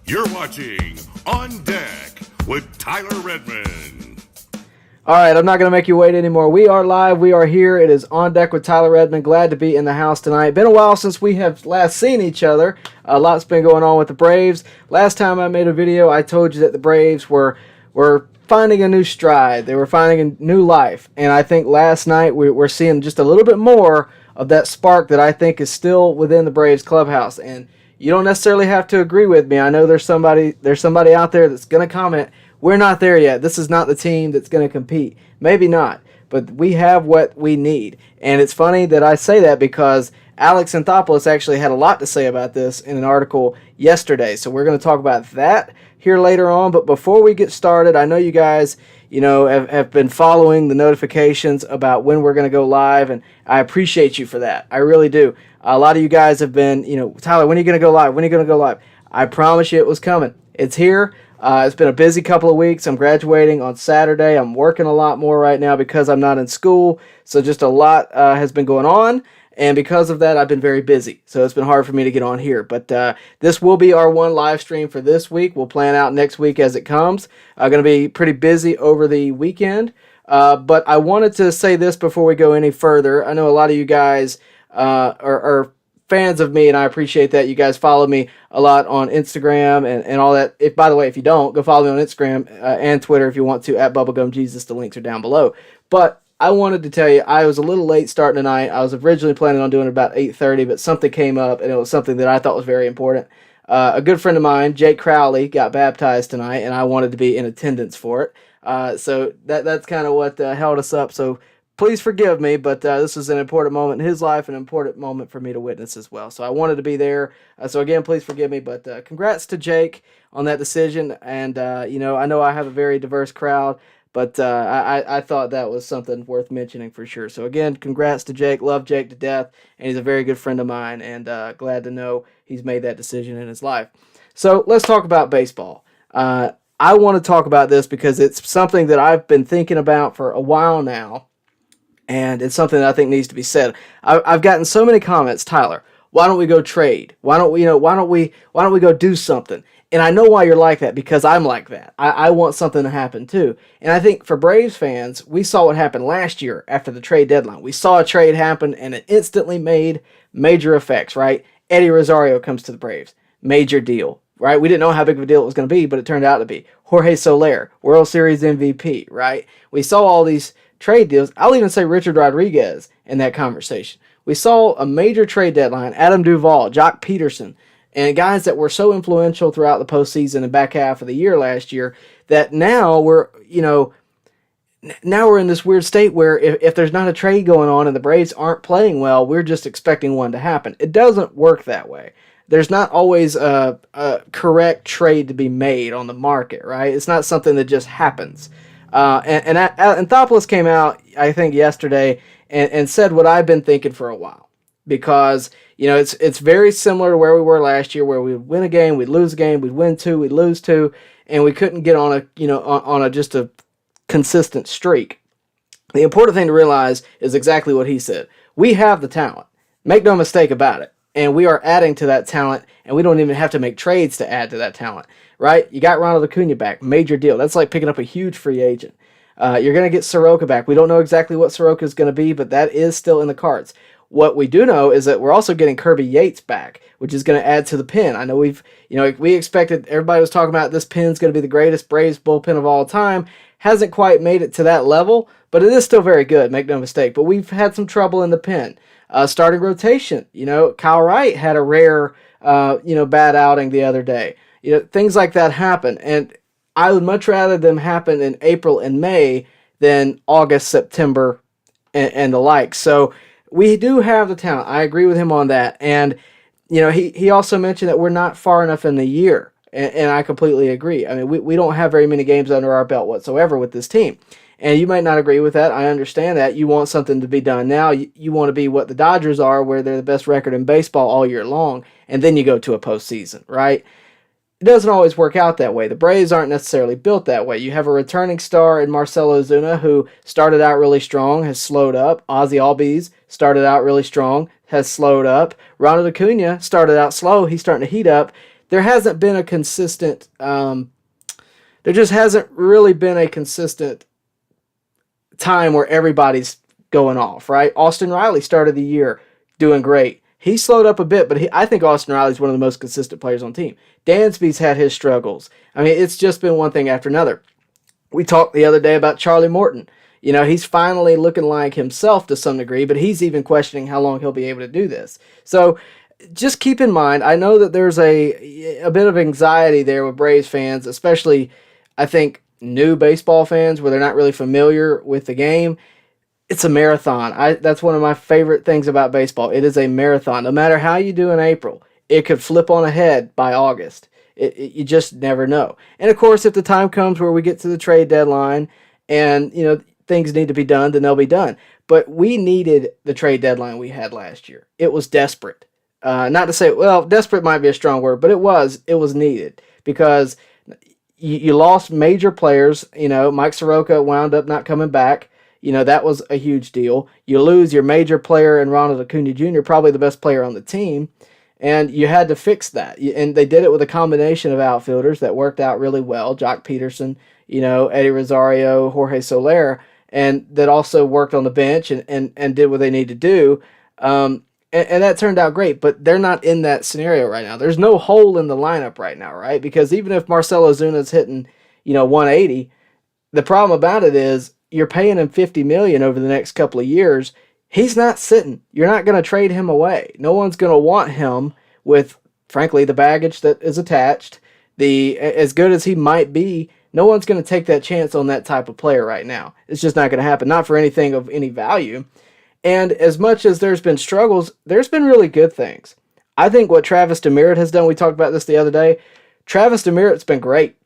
You're watching On Deck with Tyler Redmond. All right, I'm not going to make you wait anymore. We are live. We are here. It is On Deck with Tyler Redmond. Glad to be in the house tonight. Been a while since we have last seen each other. A lot's been going on with the Braves. Last time I made a video, I told you that the Braves were finding a new stride. They were finding a new life. And I think last night we're seeing just a little bit more of that spark that I think is still within the Braves clubhouse. And you don't necessarily have to agree with me. I know there's somebody out there that's going to comment, we're not there yet. This is not the team that's going to compete. Maybe not, but we have what we need. And it's funny that I say that because Alex Anthopoulos actually had a lot to say about this in an article yesterday. So we're going to talk about that here later on. But before we get started, I know you guys, have been following the notifications about when we're going to go live, and I appreciate you for that. I really do. A lot of you guys have been, Tyler, when are you going to go live? When are you going to go live? I promise you it was coming. It's here. It's been a busy couple of weeks. I'm graduating on Saturday. I'm working a lot more right now because I'm not in school. So just a lot has been going on. And because of that, I've been very busy. So it's been hard for me to get on here. But this will be our one live stream for this week. We'll plan out next week as it comes. I'm going to be pretty busy over the weekend. But I wanted to say this before we go any further. I know a lot of you guys are fans of me, and I appreciate that. You guys follow me a lot on Instagram and all that. By the way, if you don't, go follow me on Instagram and Twitter if you want to, at BubblegumJesus. The links are down below. But I wanted to tell you, I was a little late starting tonight. I was originally planning on doing it about 8:30, but something came up, and it was something that I thought was very important. A good friend of mine, Jake Crowley, got baptized tonight, and I wanted to be in attendance for it. So that's kind of what held us up. So please forgive me, but this is an important moment in his life, an important moment for me to witness as well. So I wanted to be there. So again, please forgive me, but congrats to Jake on that decision. And, I know I have a very diverse crowd, but I thought that was something worth mentioning for sure. So again, congrats to Jake. Love Jake to death, and he's a very good friend of mine, and glad to know he's made that decision in his life. So let's talk about baseball. I want to talk about this because it's something that I've been thinking about for a while now. And it's something that I think needs to be said. I've gotten so many comments, Tyler, why don't we go trade? Why don't we go do something? And I know why you're like that, because I'm like that. I want something to happen too. And I think for Braves fans, we saw what happened last year after the trade deadline. We saw a trade happen and it instantly made major effects, right? Eddie Rosario comes to the Braves. Major deal, right? We didn't know how big of a deal it was going to be, but it turned out to be. Jorge Soler, World Series MVP, right? We saw all these trade deals. I'll even say Richard Rodriguez in that conversation. We saw a major trade deadline, Adam Duvall, Jock Peterson, and guys that were so influential throughout the postseason and back half of the year last year that now we're in this weird state where if there's not a trade going on and the Braves aren't playing well, we're just expecting one to happen. It doesn't work that way. There's not always a correct trade to be made on the market, right? It's not something that just happens. And Anthopoulos came out, I think, yesterday and said what I've been thinking for a while. Because, it's very similar to where we were last year, where we'd win a game, we'd lose a game, we'd win two, we'd lose two, and we couldn't get on just a consistent streak. The important thing to realize is exactly what he said. We have the talent. Make no mistake about it. And we are adding to that talent, and we don't even have to make trades to add to that talent, right? You got Ronald Acuna back, major deal. That's like picking up a huge free agent. You're going to get Soroka back. We don't know exactly what Soroka is going to be, but that is still in the cards. What we do know is that we're also getting Kirby Yates back, which is going to add to the pen. I know we expected, everybody was talking about this pen's going to be the greatest Braves bullpen of all time. Hasn't quite made it to that level, but it is still very good, make no mistake. But we've had some trouble in the pen. Starting rotation, Kyle Wright had a rare, bad outing the other day. Things like that happen. And I would much rather them happen in April and May than August, September, and the like. So we do have the talent. I agree with him on that. And, he also mentioned that we're not far enough in the year. And I completely agree. I mean, we don't have very many games under our belt whatsoever with this team. And you might not agree with that. I understand that. You want something to be done now. You want to be what the Dodgers are, where they're the best record in baseball all year long, and then you go to a postseason, right? It doesn't always work out that way. The Braves aren't necessarily built that way. You have a returning star in Marcell Ozuna who started out really strong, has slowed up. Ozzy Albies started out really strong, has slowed up. Ronald Acuna started out slow. He's starting to heat up. there hasn't been a consistent. There just hasn't really been a consistent time where everybody's going off, right? Austin Riley started the year doing great. He slowed up a bit, but I think Austin Riley's one of the most consistent players on the team. Dansby's had his struggles. I mean, it's just been one thing after another. We talked the other day about Charlie Morton. You know, he's finally looking like himself to some degree, but he's even questioning how long he'll be able to do this. So just keep in mind, I know that there's a bit of anxiety there with Braves fans, especially, I think, new baseball fans where they're not really familiar with the game. It's a marathon. That's one of my favorite things about baseball. It is a marathon. No matter how you do in April, it could flip on ahead by August. You just never know. And of course, if the time comes where we get to the trade deadline and, you know, things need to be done, then they'll be done. But we needed the trade deadline we had last year. It was desperate. Not to say, well, desperate might be a strong word, but it was needed because you lost major players. You know, Mike Soroka wound up not coming back. You know, that was a huge deal. You lose your major player in Ronald Acuna Jr., probably the best player on the team, and you had to fix that. And they did it with a combination of outfielders that worked out really well. Jock Peterson, you know, Eddie Rosario, Jorge Soler, and that also worked on the bench and did what they need to do. And that turned out great, but they're not in that scenario right now. There's no hole in the lineup right now, right? Because even if Marcell Ozuna's hitting, you know, 180, the problem about it is you're paying him $50 million over the next couple of years. He's not sitting. You're not going to trade him away. No one's going to want him with, frankly, the baggage that is attached. As good as he might be, no one's going to take that chance on that type of player right now. It's just not going to happen. Not for anything of any value. And as much as there's been struggles, there's been really good things. I think what Travis Demeritte has done, we talked about this the other day, Travis Demeritte's been great.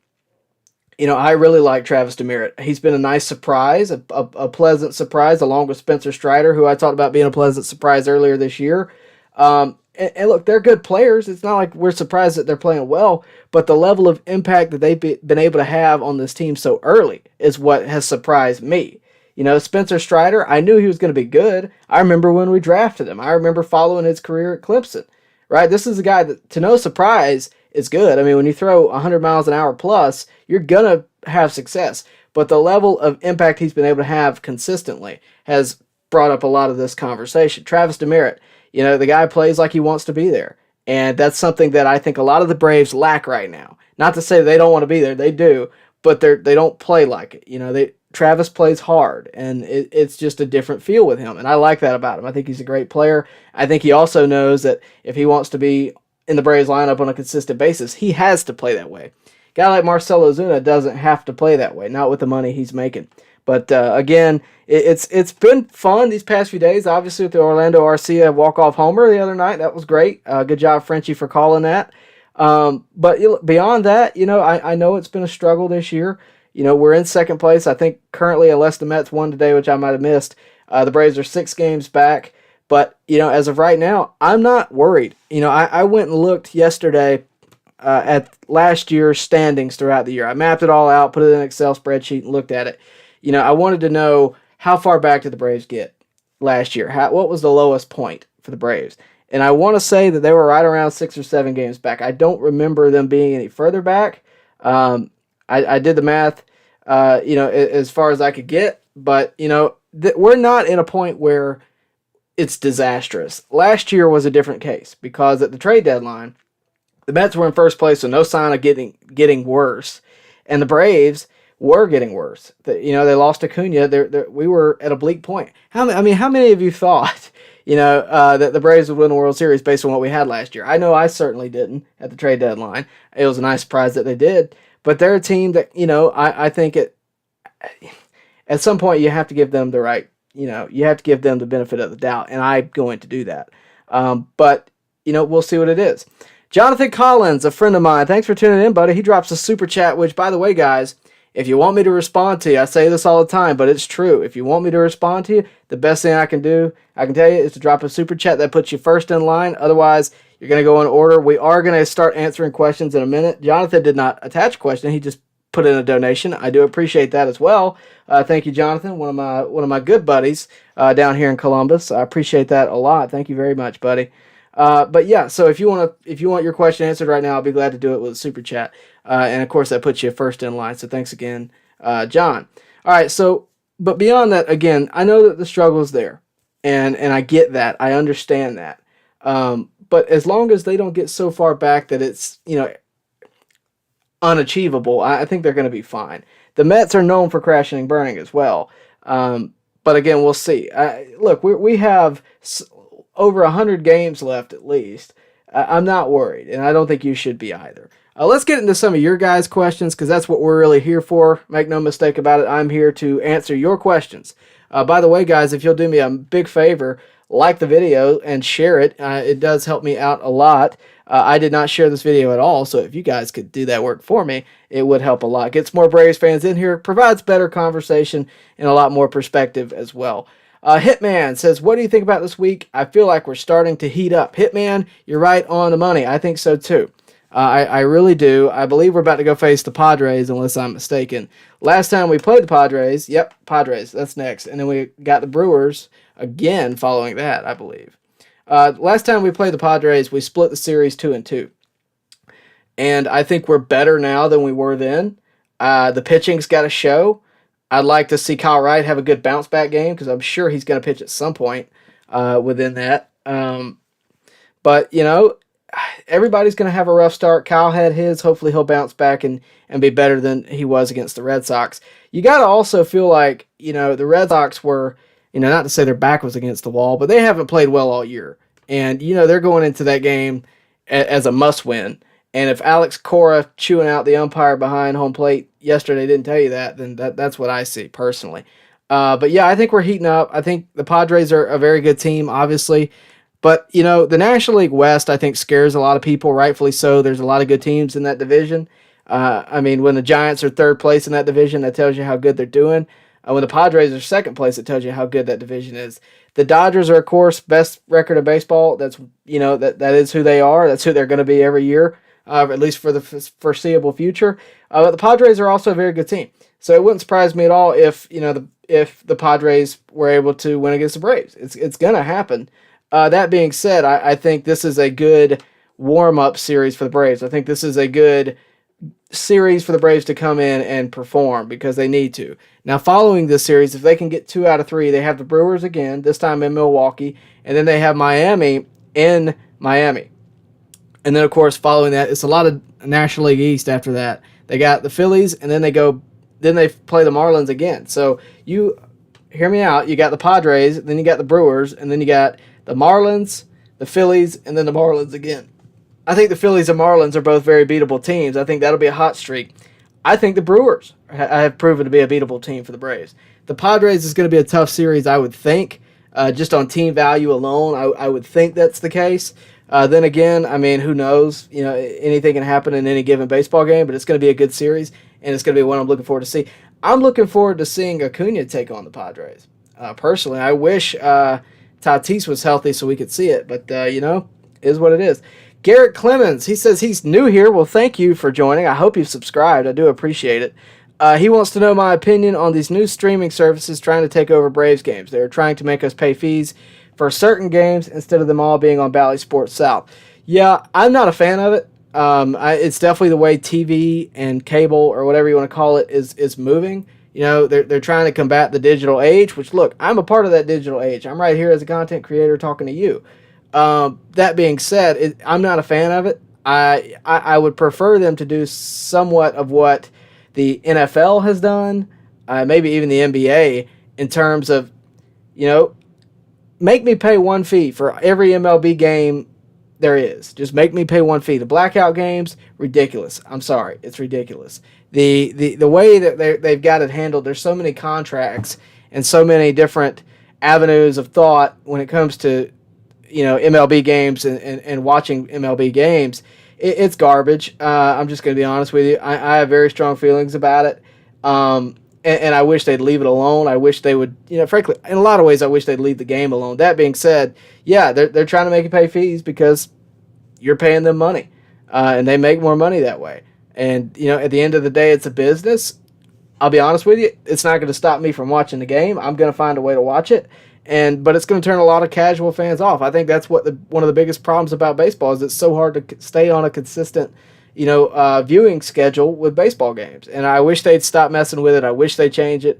You know, I really like Travis Demeritte. He's been a nice surprise, a pleasant surprise, along with Spencer Strider, who I talked about being a pleasant surprise earlier this year. And look, they're good players. It's not like we're surprised that they're playing well, but the level of impact that they've been able to have on this team so early is what has surprised me. You know, Spencer Strider, I knew he was going to be good. I remember when we drafted him. I remember following his career at Clemson, right? This is a guy that, to no surprise, is good. I mean, when you throw 100 miles an hour plus, you're going to have success. But the level of impact he's been able to have consistently has brought up a lot of this conversation. Travis Demeritte, you know, the guy plays like he wants to be there. And that's something that I think a lot of the Braves lack right now. Not to say they don't want to be there. They do. But they don't play like it. You know, Travis plays hard, and it's just a different feel with him. And I like that about him. I think he's a great player. I think he also knows that if he wants to be in the Braves lineup on a consistent basis, he has to play that way. A guy like Marcell Ozuna doesn't have to play that way, not with the money he's making. But again, it's been fun these past few days. Obviously, with the Orlando Arcia walk-off homer the other night, that was great. Good job, Frenchie, for calling that. But beyond that, you know, I know it's been a struggle this year. You know, we're in second place. I think currently, unless the Mets won today, which I might have missed, the Braves are 6 games back. But, you know, as of right now, I'm not worried. You know, I went and looked yesterday at last year's standings throughout the year. I mapped it all out, put it in an Excel spreadsheet, and looked at it. You know, I wanted to know how far back did the Braves get last year? What was the lowest point for the Braves? And I want to say that they were right around 6 or 7 games back. I don't remember them being any further back. I did the math, you know, as far as I could get. But, you know, we're not in a point where it's disastrous. Last year was a different case because at the trade deadline, the Mets were in first place, so no sign of getting worse. And the Braves were getting worse. You know, they lost Acuna. We were at a bleak point. How many of you thought, you know, that the Braves would win the World Series based on what we had last year? I know I certainly didn't at the trade deadline. It was a nice surprise that they did. But they're a team that, you know, I think at some point you have to give them you have to give them the benefit of the doubt, and I'm going to do that. But, you know, we'll see what it is. Jonathan Collins, a friend of mine, thanks for tuning in, buddy. He drops a super chat, which, by the way, guys, if you want me to respond to you, I say this all the time, but it's true. If you want me to respond to you, the best thing I can tell you, is to drop a super chat that puts you first in line. Otherwise, you're going to go in order. We are going to start answering questions in a minute. Jonathan did not attach a question. He just put in a donation. I do appreciate that as well. Thank you, Jonathan, one of my good buddies down here in Columbus. I appreciate that a lot. Thank you very much, buddy. But yeah, so if you want your question answered right now, I'll be glad to do it with a super chat. And of course, that puts you first in line. So thanks again, John. All right. So, but beyond that, again, I know that the struggle is there, and I get that. I understand that. But as long as they don't get so far back that it's unachievable, I think they're going to be fine. The Mets are known for crashing and burning as well. But again, we'll see. Look, we have over 100 games left at least. I'm not worried, and I don't think you should be either. Let's get into some of your guys' questions, because that's what we're really here for. Make no mistake about it. I'm here to answer your questions. By the way, guys, if you'll do me a big favor, like the video and share it. It does help me out a lot. I did not share this video at all, so if you guys could do that work for me, it would help a lot. Gets more Braves fans in here, provides better conversation, and a lot more perspective as well. Hitman says, what do you think about this week? I feel like we're starting to heat up. Hitman, you're right on the money. I think so too. I really do. I believe we're about to go face the Padres, unless I'm mistaken. Last time we played the Padres, yep, Padres, that's next. And then we got the Brewers again following that, I believe. Last time we played the Padres, we split the series 2-2. And I think we're better now than we were then. The pitching's got to show. I'd like to see Kyle Wright have a good bounce back game, because I'm sure he's going to pitch at some point within that. But, everybody's going to have a rough start. Kyle had his. Hopefully he'll bounce back and be better than he was against the Red Sox. You got to also feel like, the Red Sox were, not to say their back was against the wall, but they haven't played well all year. And, they're going into that game as a must-win. And if Alex Cora chewing out the umpire behind home plate yesterday didn't tell you that, then that's what I see personally. But yeah, I think we're heating up. I think the Padres are a very good team, obviously. But, the National League West, I think, scares a lot of people, rightfully so. There's a lot of good teams in that division. When the Giants are third place in that division, that tells you how good they're doing. When the Padres are second place, it tells you how good that division is. The Dodgers are, of course, best record of baseball. That's, that is who they are. That's who they're going to be every year, at least for the foreseeable future. But the Padres are also a very good team. So it wouldn't surprise me at all if, if the Padres were able to win against the Braves. It's going to happen. That being said, I think this is a good warm-up series for the Braves. I think this is a good series for the Braves to come in and perform, because they need to. Now, following this series, if they can get 2 out of 3, they have the Brewers again, this time in Milwaukee, and then they have Miami in Miami. And then, of course, following that, it's a lot of National League East after that. They got the Phillies, and then they play the Marlins again. So you hear me out. You got the Padres, then you got the Brewers, and then you got the Marlins, the Phillies, and then the Marlins again. I think the Phillies and Marlins are both very beatable teams. I think that'll be a hot streak. I think the Brewers have proven to be a beatable team for the Braves. The Padres is going to be a tough series, I would think. Just on team value alone, I would think that's the case. Then again, who knows? Anything can happen in any given baseball game, but it's going to be a good series, and it's going to be one I'm looking forward to see. I'm looking forward to seeing Acuna take on the Padres. Personally, I wish Tatis was healthy so we could see it, but, is what it is. Garrett Clemens, he says he's new here. Well, thank you for joining. I hope you've subscribed. I do appreciate it. He wants to know my opinion on these new streaming services trying to take over Braves games. They're trying to make us pay fees for certain games instead of them all being on Bally Sports South. Yeah, I'm not a fan of it. It's definitely the way TV and cable, or whatever you want to call it, is moving. They're trying to combat the digital age, which, look, I'm a part of that digital age. I'm right here as a content creator talking to you. That being said, I'm not a fan of it. I would prefer them to do somewhat of what the NFL has done, maybe even the NBA, in terms of, make me pay one fee for every MLB game there is. Just make me pay one fee. The blackout games, ridiculous. I'm sorry, it's ridiculous. The way that they've got it handled, there's so many contracts and so many different avenues of thought when it comes to MLB games and watching MLB games. It's garbage. I'm just going to be honest with you. I have very strong feelings about it. And I wish they'd leave it alone. I wish they would, frankly, in a lot of ways, I wish they'd leave the game alone. That being said, yeah, they're trying to make you pay fees because you're paying them money. And they make more money that way. And, at the end of the day, it's a business. I'll be honest with you, it's not going to stop me from watching the game. I'm going to find a way to watch it. But it's going to turn a lot of casual fans off. I think that's what one of the biggest problems about baseball is. It's so hard to stay on a consistent, viewing schedule with baseball games. And I wish they'd stop messing with it. I wish they'd change it.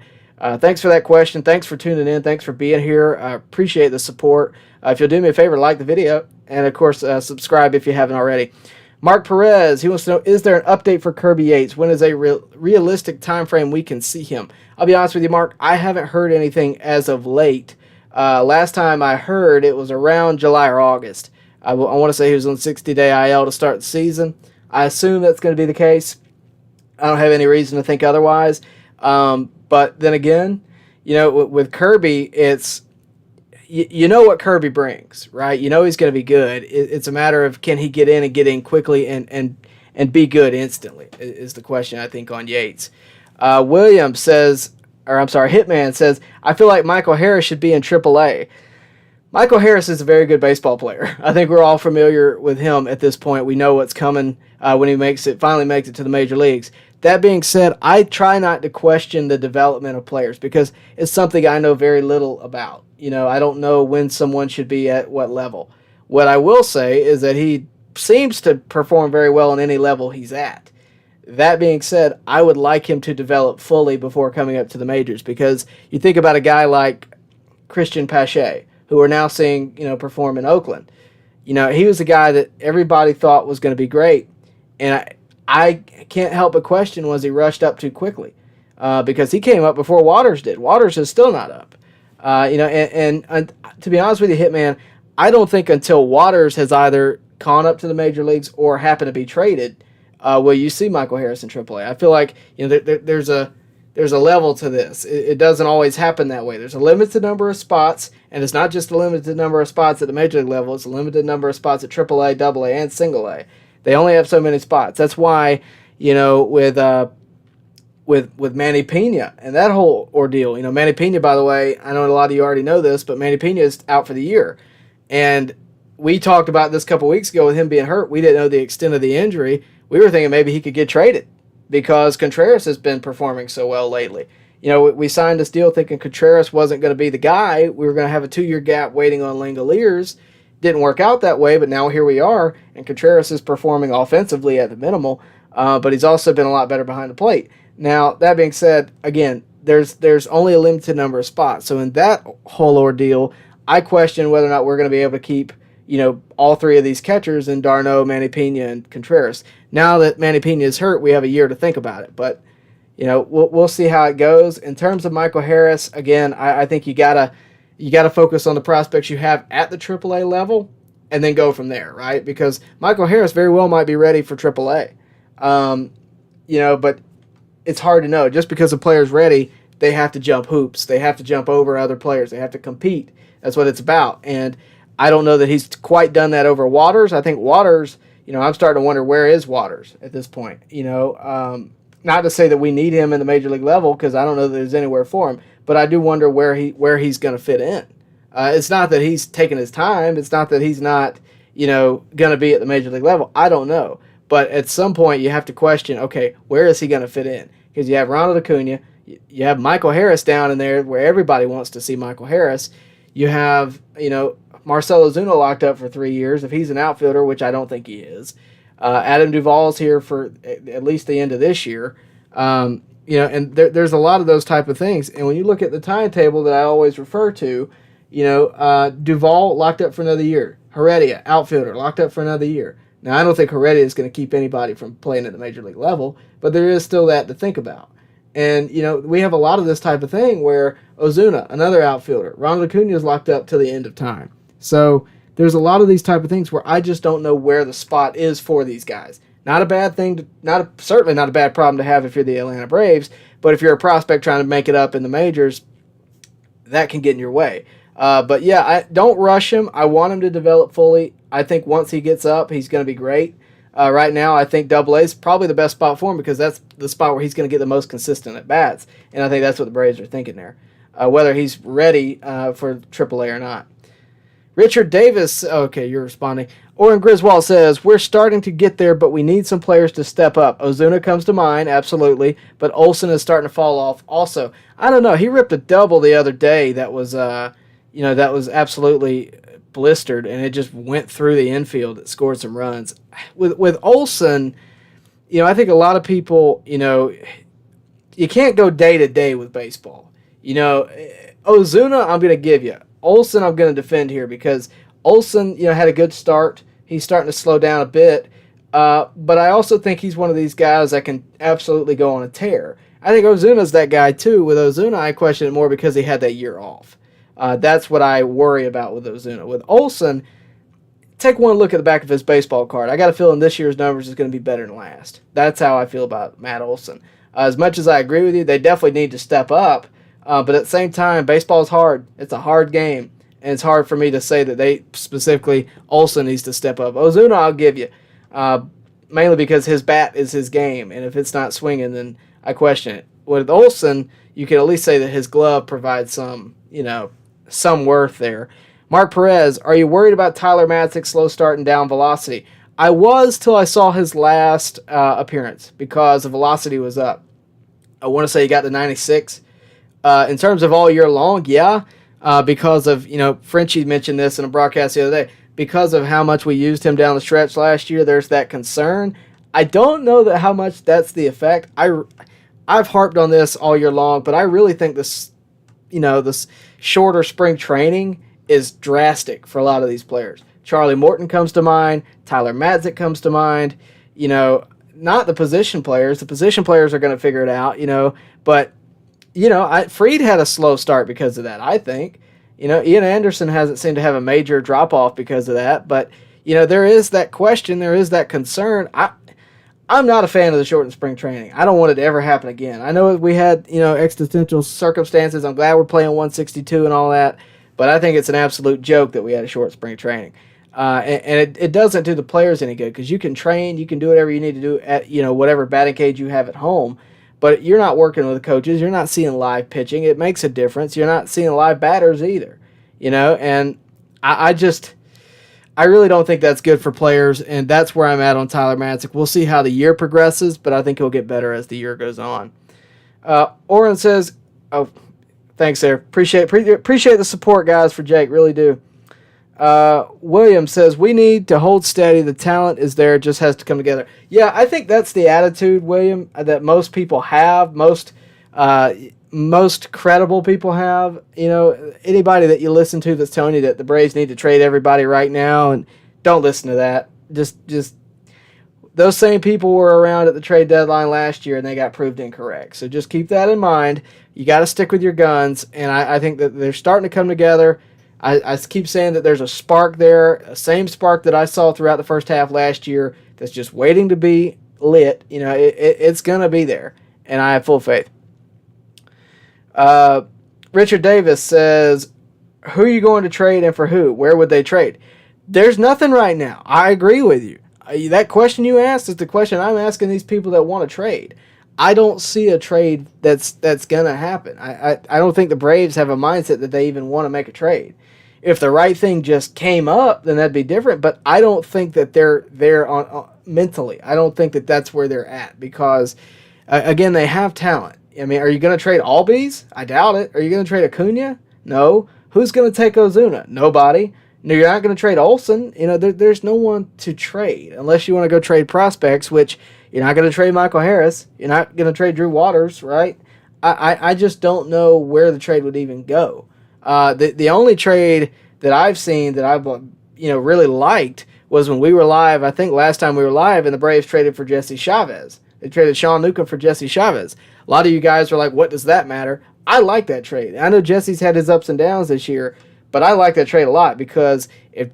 Thanks for that question. Thanks for tuning in. Thanks for being here. I appreciate the support. If you'll do me a favor, like the video, and of course, subscribe if you haven't already. Mark Perez, he wants to know, is there an update for Kirby Yates? When is a realistic time frame we can see him? I'll be honest with you, Mark, I haven't heard anything as of late. Last time I heard, it was around July or August. I want to say he was on 60-day IL to start the season. I assume that's going to be the case. I don't have any reason to think otherwise. But then again, with Kirby, it's you know what Kirby brings, right? You know he's going to be good. It's a matter of can he get in quickly and be good instantly is the question, I think, on Yates. William says, Hitman says, I feel like Michael Harris should be in AAA. Michael Harris is a very good baseball player. I think we're all familiar with him at this point. We know what's coming when he finally makes it to the major leagues. That being said, I try not to question the development of players because it's something I know very little about. I don't know when someone should be at what level. What I will say is that he seems to perform very well on any level he's at. That being said, I would like him to develop fully before coming up to the majors because you think about a guy like Christian Pache, who we're now seeing, perform in Oakland. He was a guy that everybody thought was going to be great, and I can't help but question, was he rushed up too quickly? Because he came up before Waters did. Waters is still not up. And to be honest with you, Hitman, I don't think until Waters has either gone up to the major leagues or happened to be traded, will you see Michael Harris in AAA. I feel like there's a level to this. It doesn't always happen that way. There's a limited number of spots, and it's not just a limited number of spots at the major league level. It's a limited number of spots at AAA, AA, and Single A. They only have so many spots. That's why, with Manny Pena and that whole ordeal. Manny Pena, by the way, I know a lot of you already know this, but Manny Pena is out for the year. And we talked about this a couple weeks ago with him being hurt. We didn't know the extent of the injury. We were thinking maybe he could get traded because Contreras has been performing so well lately. We signed this deal thinking Contreras wasn't going to be the guy. We were going to have a 2-year gap waiting on Langoliers. Didn't work out that way, but now here we are, and Contreras is performing offensively at the minimal, but he's also been a lot better behind the plate. Now, that being said, again, there's only a limited number of spots. So in that whole ordeal, I question whether or not we're going to be able to keep, all three of these catchers in d'Arnaud, Manny Pena, and Contreras. Now that Manny Pena is hurt, we have a year to think about it. But, we'll see how it goes. In terms of Michael Harris, again, I think you gotta focus on the prospects you have at the AAA level and then go from there, right? Because Michael Harris very well might be ready for AAA. But it's hard to know. Just because a player's ready, they have to jump hoops. They have to jump over other players. They have to compete. That's what it's about. And I don't know that he's quite done that over Waters. I think Waters, I'm starting to wonder where is Waters at this point. Not to say that we need him in the major league level because I don't know that there's anywhere for him. But I do wonder where he's going to fit in. It's not that he's taking his time. It's not that he's not, going to be at the major league level. I don't know. But at some point, you have to question, okay, where is he going to fit in? Because you have Ronald Acuna, you have Michael Harris down in there where everybody wants to see Michael Harris. You have, Marcell Ozuna locked up for 3 years. If he's an outfielder, which I don't think he is, Adam Duvall's here for at least the end of this year. And there's a lot of those type of things. And when you look at the timetable that I always refer to, Duvall locked up for another year. Heredia, outfielder, locked up for another year. Now, I don't think Heredia is going to keep anybody from playing at the major league level, but there is still that to think about. And, we have a lot of this type of thing where Ozuna, another outfielder, Ronald Acuna is locked up till the end of time. So there's a lot of these type of things where I just don't know where the spot is for these guys. Not a bad thing, certainly not a bad problem to have if you're the Atlanta Braves, but if you're a prospect trying to make it up in the majors, that can get in your way. But yeah, don't rush him. I want him to develop fully. I think once he gets up, he's going to be great. Right now, I think AA is probably the best spot for him because that's the spot where he's going to get the most consistent at bats, and I think that's what the Braves are thinking there. Whether he's ready for AAA or not. Richard Davis, okay, you're responding. Oren Griswold says, we're starting to get there, but we need some players to step up. Ozuna comes to mind, absolutely, but Olsen is starting to fall off also. I don't know. He ripped a double the other day that was, that was absolutely blistered, and it just went through the infield. It scored some runs. With Olsen, I think a lot of people, you can't go day to day with baseball. Ozuna, I'm going to give you. Olsen, I'm going to defend here because Olsen, had a good start. He's starting to slow down a bit. But I also think he's one of these guys that can absolutely go on a tear. I think Ozuna's that guy too. With Ozuna, I question it more because he had that year off. That's what I worry about with Ozuna. With Olsen, take one look at the back of his baseball card. I got a feeling this year's numbers is going to be better than last. That's how I feel about Matt Olsen. As much as I agree with you, they definitely need to step up. But at the same time, baseball is hard. It's a hard game. And it's hard for me to say that they specifically, Olsen needs to step up. Ozuna, I'll give you. Mainly because his bat is his game. And if it's not swinging, then I question it. With Olsen, you can at least say that his glove provides some, some worth there. Mark Perez, are you worried about Tyler Matzek's slow start and down velocity? I was till I saw his last appearance because the velocity was up. I want to say he got to 96. In terms of all year long, yeah, because of, Frenchie mentioned this in a broadcast the other day, because of how much we used him down the stretch last year, there's that concern. I don't know that how much that's the effect. I've harped on this all year long, but I really think this shorter spring training is drastic for a lot of these players. Charlie Morton comes to mind. Tyler Matzek comes to mind. Not the position players. The position players are going to figure it out, but Fried had a slow start because of that, I think. Ian Anderson hasn't seemed to have a major drop-off because of that. But, there is that question. There is that concern. I'm not a fan of the shortened spring training. I don't want it to ever happen again. I know we had, existential circumstances. I'm glad we're playing 162 and all that. But I think it's an absolute joke that we had a short spring training. And it doesn't do the players any good because you can train. You can do whatever you need to do at, whatever batting cage you have at home. But you're not working with the coaches. You're not seeing live pitching. It makes a difference. You're not seeing live batters either, And I really don't think that's good for players, and that's where I'm at on Tyler Matzek. We'll see how the year progresses, but I think he'll get better as the year goes on. Oren says, "Oh, thanks there. Appreciate the support, guys, for Jake. Really do." William says, we need to hold steady. The talent is there. It just has to come together. Yeah, I think that's the attitude, William, that most people have, most credible people have. Anybody that you listen to that's telling you that the Braves need to trade everybody right now, and don't listen to that. Just those same people were around at the trade deadline last year, and they got proved incorrect. So just keep that in mind. You got to stick with your guns, and I think that they're starting to come together. I keep saying that there's a spark there, a same spark that I saw throughout the first half last year that's just waiting to be lit. It's going to be there, and I have full faith. Richard Davis says, who are you going to trade and for who? Where would they trade? There's nothing right now. I agree with you. That question you asked is the question I'm asking these people that want to trade. I don't see a trade that's going to happen. I don't think the Braves have a mindset that they even want to make a trade. If the right thing just came up, then that'd be different. But I don't think that they're there on mentally. I don't think that that's where they're at because, again, they have talent. I mean, are you going to trade Albies? I doubt it. Are you going to trade Acuna? No. Who's going to take Ozuna? Nobody. No, you're not going to trade Olsen. There's no one to trade unless you want to go trade prospects, which you're not going to trade Michael Harris. You're not going to trade Drew Waters, right? I just don't know where the trade would even go. The only trade that I've seen that I've really liked was when we were live. I think last time we were live, and the Braves traded for Jesse Chavez. They traded Sean Newcomb for Jesse Chavez. A lot of you guys were like, "What does that matter?" I like that trade. I know Jesse's had his ups and downs this year, but I like that trade a lot because if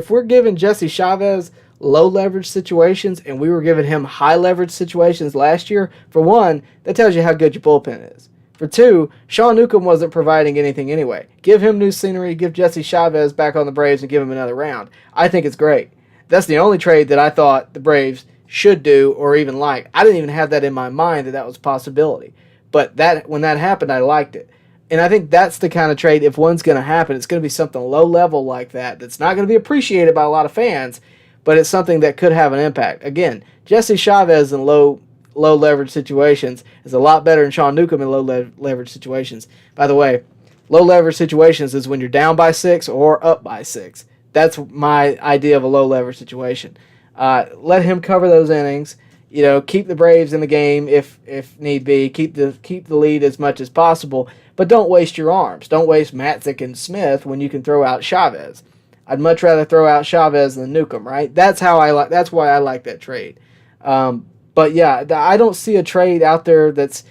we're giving Jesse Chavez low leverage situations and we were giving him high leverage situations last year, for one, that tells you how good your bullpen is. For two, Sean Newcomb wasn't providing anything anyway. Give him new scenery, give Jesse Chavez back on the Braves, and give him another round. I think it's great. That's the only trade that I thought the Braves should do or even like. I didn't even have that in my mind that was a possibility. But when that happened, I liked it. And I think that's the kind of trade, if one's going to happen, it's going to be something low level like that that's not going to be appreciated by a lot of fans, but it's something that could have an impact. Again, Jesse Chavez in low leverage situations is a lot better than Sean Newcomb in low leverage situations. By the way, Low leverage situations is when you're down by 6 or up by 6. That's my idea of a low leverage situation. Let him cover those innings. Keep the Braves in the game if need be. Keep the lead as much as possible, but don't waste your arms. Don't waste Matzik and Smith when you can throw out Chavez. I'd much rather throw out Chavez than Newcomb, right? That's why I like that trade. But yeah, I don't see a trade out there that's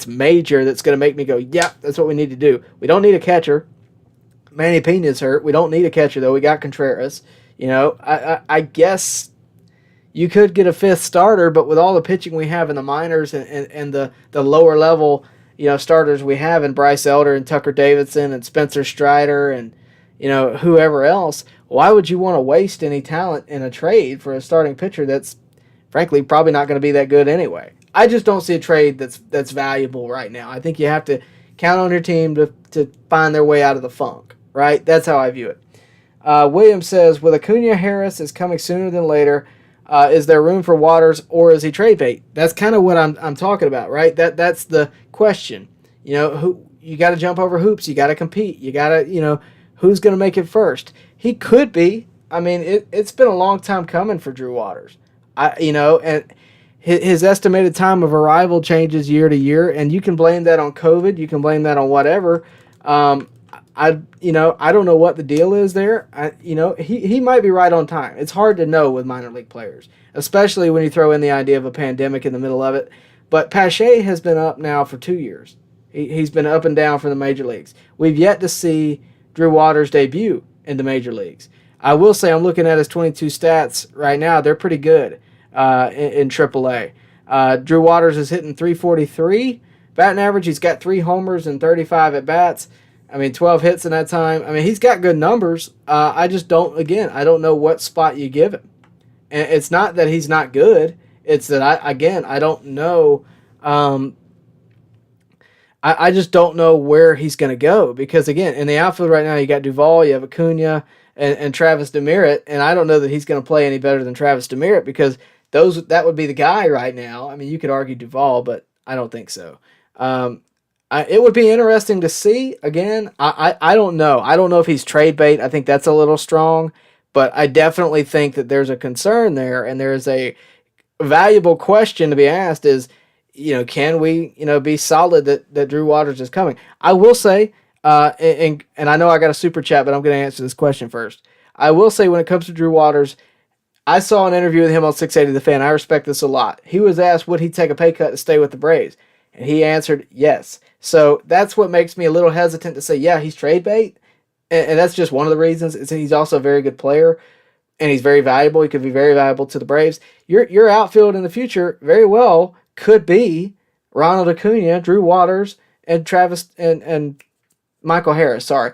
major that's going to make me go, yeah, that's what we need to do. We don't need a catcher. Manny Pena's hurt. We don't need a catcher though. We got Contreras. I guess you could get a fifth starter, but with all the pitching we have in the minors and the lower level, starters we have in Bryce Elder and Tucker Davidson and Spencer Strider and whoever else, why would you want to waste any talent in a trade for a starting pitcher that's frankly probably not going to be that good anyway? I just don't see a trade that's valuable right now. I think you have to count on your team to find their way out of the funk, right? That's how I view it. William says, with Acuna, Harris is coming sooner than later. Is there room for Waters, or is he trade bait? That's kind of what I'm talking about, right? That's the question. Who you got to jump over hoops. You got to compete. You got to who's going to make it first. He could be. I mean, it's been a long time coming for Drew Waters. And his estimated time of arrival changes year to year, and you can blame that on COVID. You can blame that on whatever. I don't know what the deal is there. He might be right on time. It's hard to know with minor league players, especially when you throw in the idea of a pandemic in the middle of it. But Pache has been up now for 2 years. He's been up and down for the major leagues. We've yet to see Drew Waters' debut in the major leagues. I will say I'm looking at his 22 stats right now. They're pretty good in AAA. Drew Waters is hitting .343 batting average. He's got 3 homers and 35 at bats. 12 hits in that time. He's got good numbers. I don't know what spot you give him. And it's not that he's not good. It's that I don't know. I just don't know where he's going to go because, again, in the outfield right now, you got Duvall, you have Acuna, and Travis Demeritte, and I don't know that he's going to play any better than Travis Demeritte because that would be the guy right now. You could argue Duvall, but I don't think so. It would be interesting to see. Again, I don't know. I don't know if he's trade bait. I think that's a little strong, but I definitely think that there's a concern there, and there's a valuable question to be asked is, can we, be solid that Drew Waters is coming? I will say, and I know I got a super chat, but I'm going to answer this question first. I will say when it comes to Drew Waters, I saw an interview with him on 680 The Fan. I respect this a lot. He was asked would he take a pay cut to stay with the Braves, and he answered yes. So that's what makes me a little hesitant to say, yeah, he's trade bait, and that's just one of the reasons. Is he's also a very good player, and he's very valuable. He could be very valuable to the Braves. Your outfield in the future very well could be Ronald Acuna, Drew Waters, and Travis and Michael Harris. Sorry.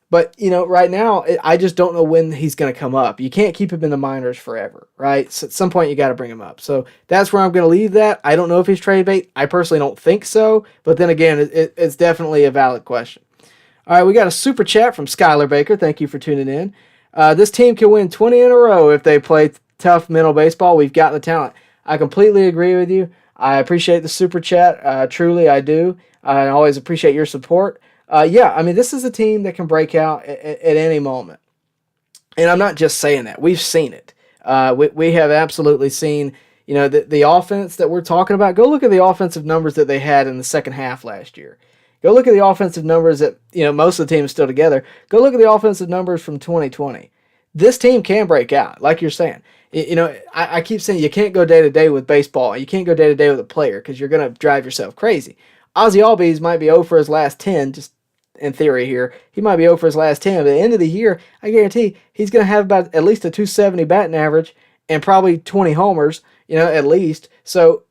But, right now, I just don't know when he's going to come up. You can't keep him in the minors forever, right? So at some point, you got to bring him up. So that's where I'm going to leave that. I don't know if he's trade bait. I personally don't think so. But then again, it's definitely a valid question. All right, we got a super chat from Skylar Baker. Thank you for tuning in. This team can win 20 in a row if they play tough mental baseball. We've got the talent. I completely agree with you. I appreciate the super chat. Truly, I do. I always appreciate your support. This is a team that can break out at any moment. And I'm not just saying that. We've seen it. We have absolutely seen, the offense that we're talking about. Go look at the offensive numbers that they had in the second half last year. Go look at the offensive numbers that, most of the team is still together. Go look at the offensive numbers from 2020. This team can break out, like you're saying. I keep saying you can't go day to day with baseball. You can't go day to day with a player because you're going to drive yourself crazy. Ozzy Albies might be 0 for his last 10, just in theory here. He might be 0 for his last 10. But at the end of the year, I guarantee he's going to have about at least a 270 batting average and probably 20 homers, at least. So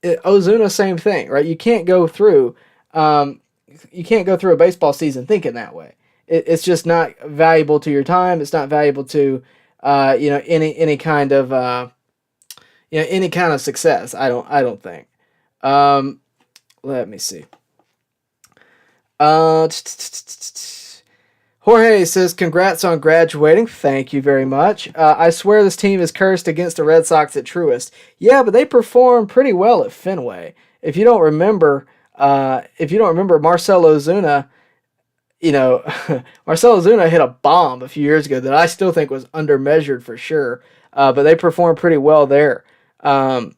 Ozuna, same thing, right? You can't go through a baseball season thinking that way. It's just not valuable to your time. It's not valuable to any kind of success. I don't think. Let me see. Jorge says, congrats on graduating. Thank you very much. I swear this team is cursed against the Red Sox at Truist. Yeah, but they performed pretty well at Fenway. If you don't remember Marcell Ozuna, you know, Marcell Ozuna hit a bomb a few years ago that I still think was undermeasured for sure, but they performed pretty well there. Um,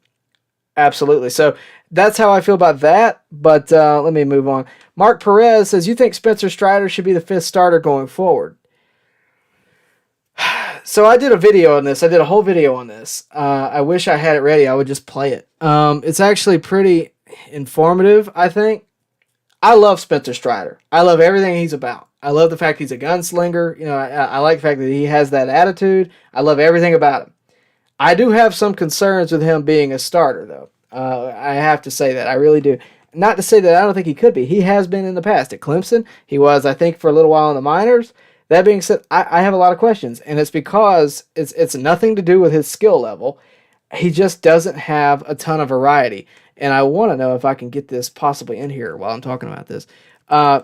Absolutely. So that's how I feel about that. But let me move on. Mark Perez says, you think Spencer Strider should be the fifth starter going forward? So I did a video on this. I did a whole video on this. I wish I had it ready. I would just play it. It's actually pretty informative, I think. I love Spencer Strider. I love everything he's about. I love the fact he's a gunslinger. You know, I like the fact that he has that attitude. I love everything about him. I do have some concerns with him being a starter, though. I have to say that. I really do. Not to say that I don't think he could be. He has been in the past. At Clemson, he was, I think, for a little while in the minors. That being said, I have a lot of questions, and it's because it's nothing to do with his skill level. He just doesn't have a ton of variety. And I want to know if I can get this possibly in here while I'm talking about this.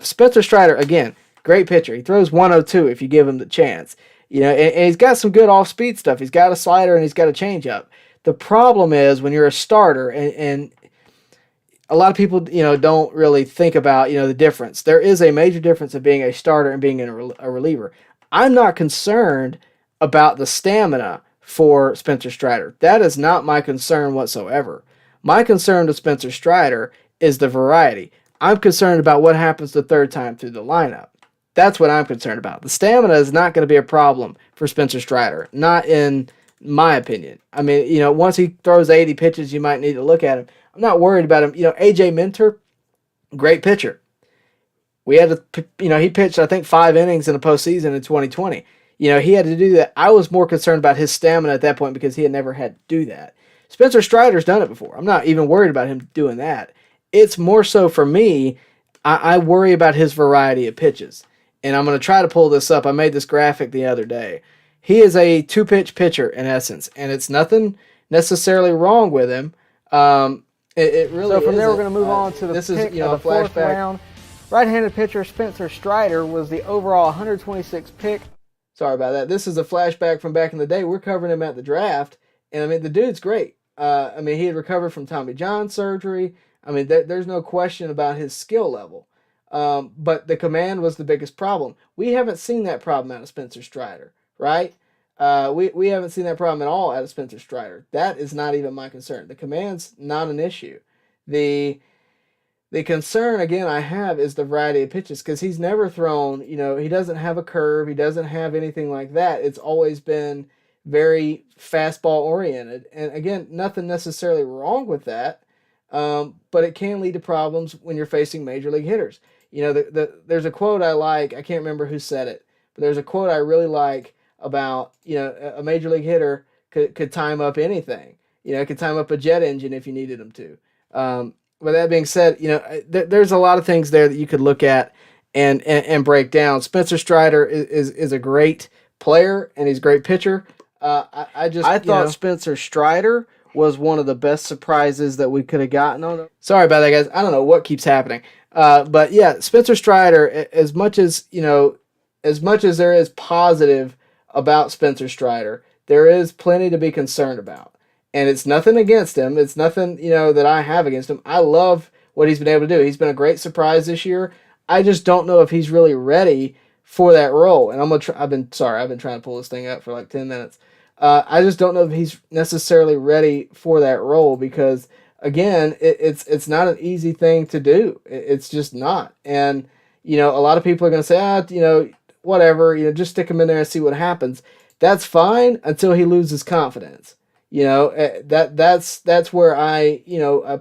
Spencer Strider, again, great pitcher. He throws 102 if you give him the chance. You know, and he's got some good off-speed stuff. He's got a slider and he's got a changeup. The problem is when you're a starter, and a lot of people, you know, don't really think about, you know, the difference. There is a major difference of being a starter and being a reliever. I'm not concerned about the stamina for Spencer Strider. That is not my concern whatsoever. My concern with Spencer Strider is the variety. I'm concerned about what happens the third time through the lineup. That's what I'm concerned about. The stamina is not going to be a problem for Spencer Strider, not in my opinion. I mean, you know, once he throws 80 pitches, you might need to look at him. I'm not worried about him. You know, AJ Minter, great pitcher. We had to, you know, he pitched, I think, 5 innings in the postseason in 2020. You know, he had to do that. I was more concerned about his stamina at that point because he had never had to do that. Spencer Strider's done it before. I'm not even worried about him doing that. It's more so for me, I worry about his variety of pitches. And I'm going to try to pull this up. I made this graphic the other day. He is a 2-pitch pitcher in essence, and it's nothing necessarily wrong with him. It really. So from there, we're going to move on to the this pick is, you know, of the fourth round. Right-handed pitcher Spencer Strider was the overall 126th pick. Sorry about that. This is a flashback from back in the day. We're covering him at the draft, and I mean the dude's great. I mean he had recovered from Tommy John surgery. I mean there's no question about his skill level. But the command was the biggest problem. We haven't seen that problem out of Spencer Strider, right? We haven't seen that problem at all out of Spencer Strider. That is not even my concern. The command's not an issue. The concern, again, I have is the variety of pitches because he's never thrown, you know, he doesn't have a curve. He doesn't have anything like that. It's always been very fastball oriented. And again, nothing necessarily wrong with that, but it can lead to problems when you're facing major league hitters. You know, there's a quote I like. I can't remember who said it, but there's a quote I really like about, you know, a major league hitter could time up anything. You know, could time up a jet engine if you needed him to. With that being said, you know, there's a lot of things there that you could look at and break down. Spencer Strider is a great player and he's a great pitcher. I thought Spencer Strider was one of the best surprises that we could have gotten on. Sorry about that, guys. I don't know what keeps happening. But yeah, Spencer Strider, as much as there is positive about Spencer Strider, there is plenty to be concerned about. And it's nothing against him. It's nothing, you know, that I have against him. I love what he's been able to do. He's been a great surprise this year. I just don't know if he's really ready for that role. And I've been trying to pull this thing up for like 10 minutes. I just don't know if he's necessarily ready for that role because, again, it's not an easy thing to do. It's just not. And, you know, a lot of people are going to say, you know, whatever, you know, just stick him in there and see what happens. That's fine until he loses confidence. You know, that's where I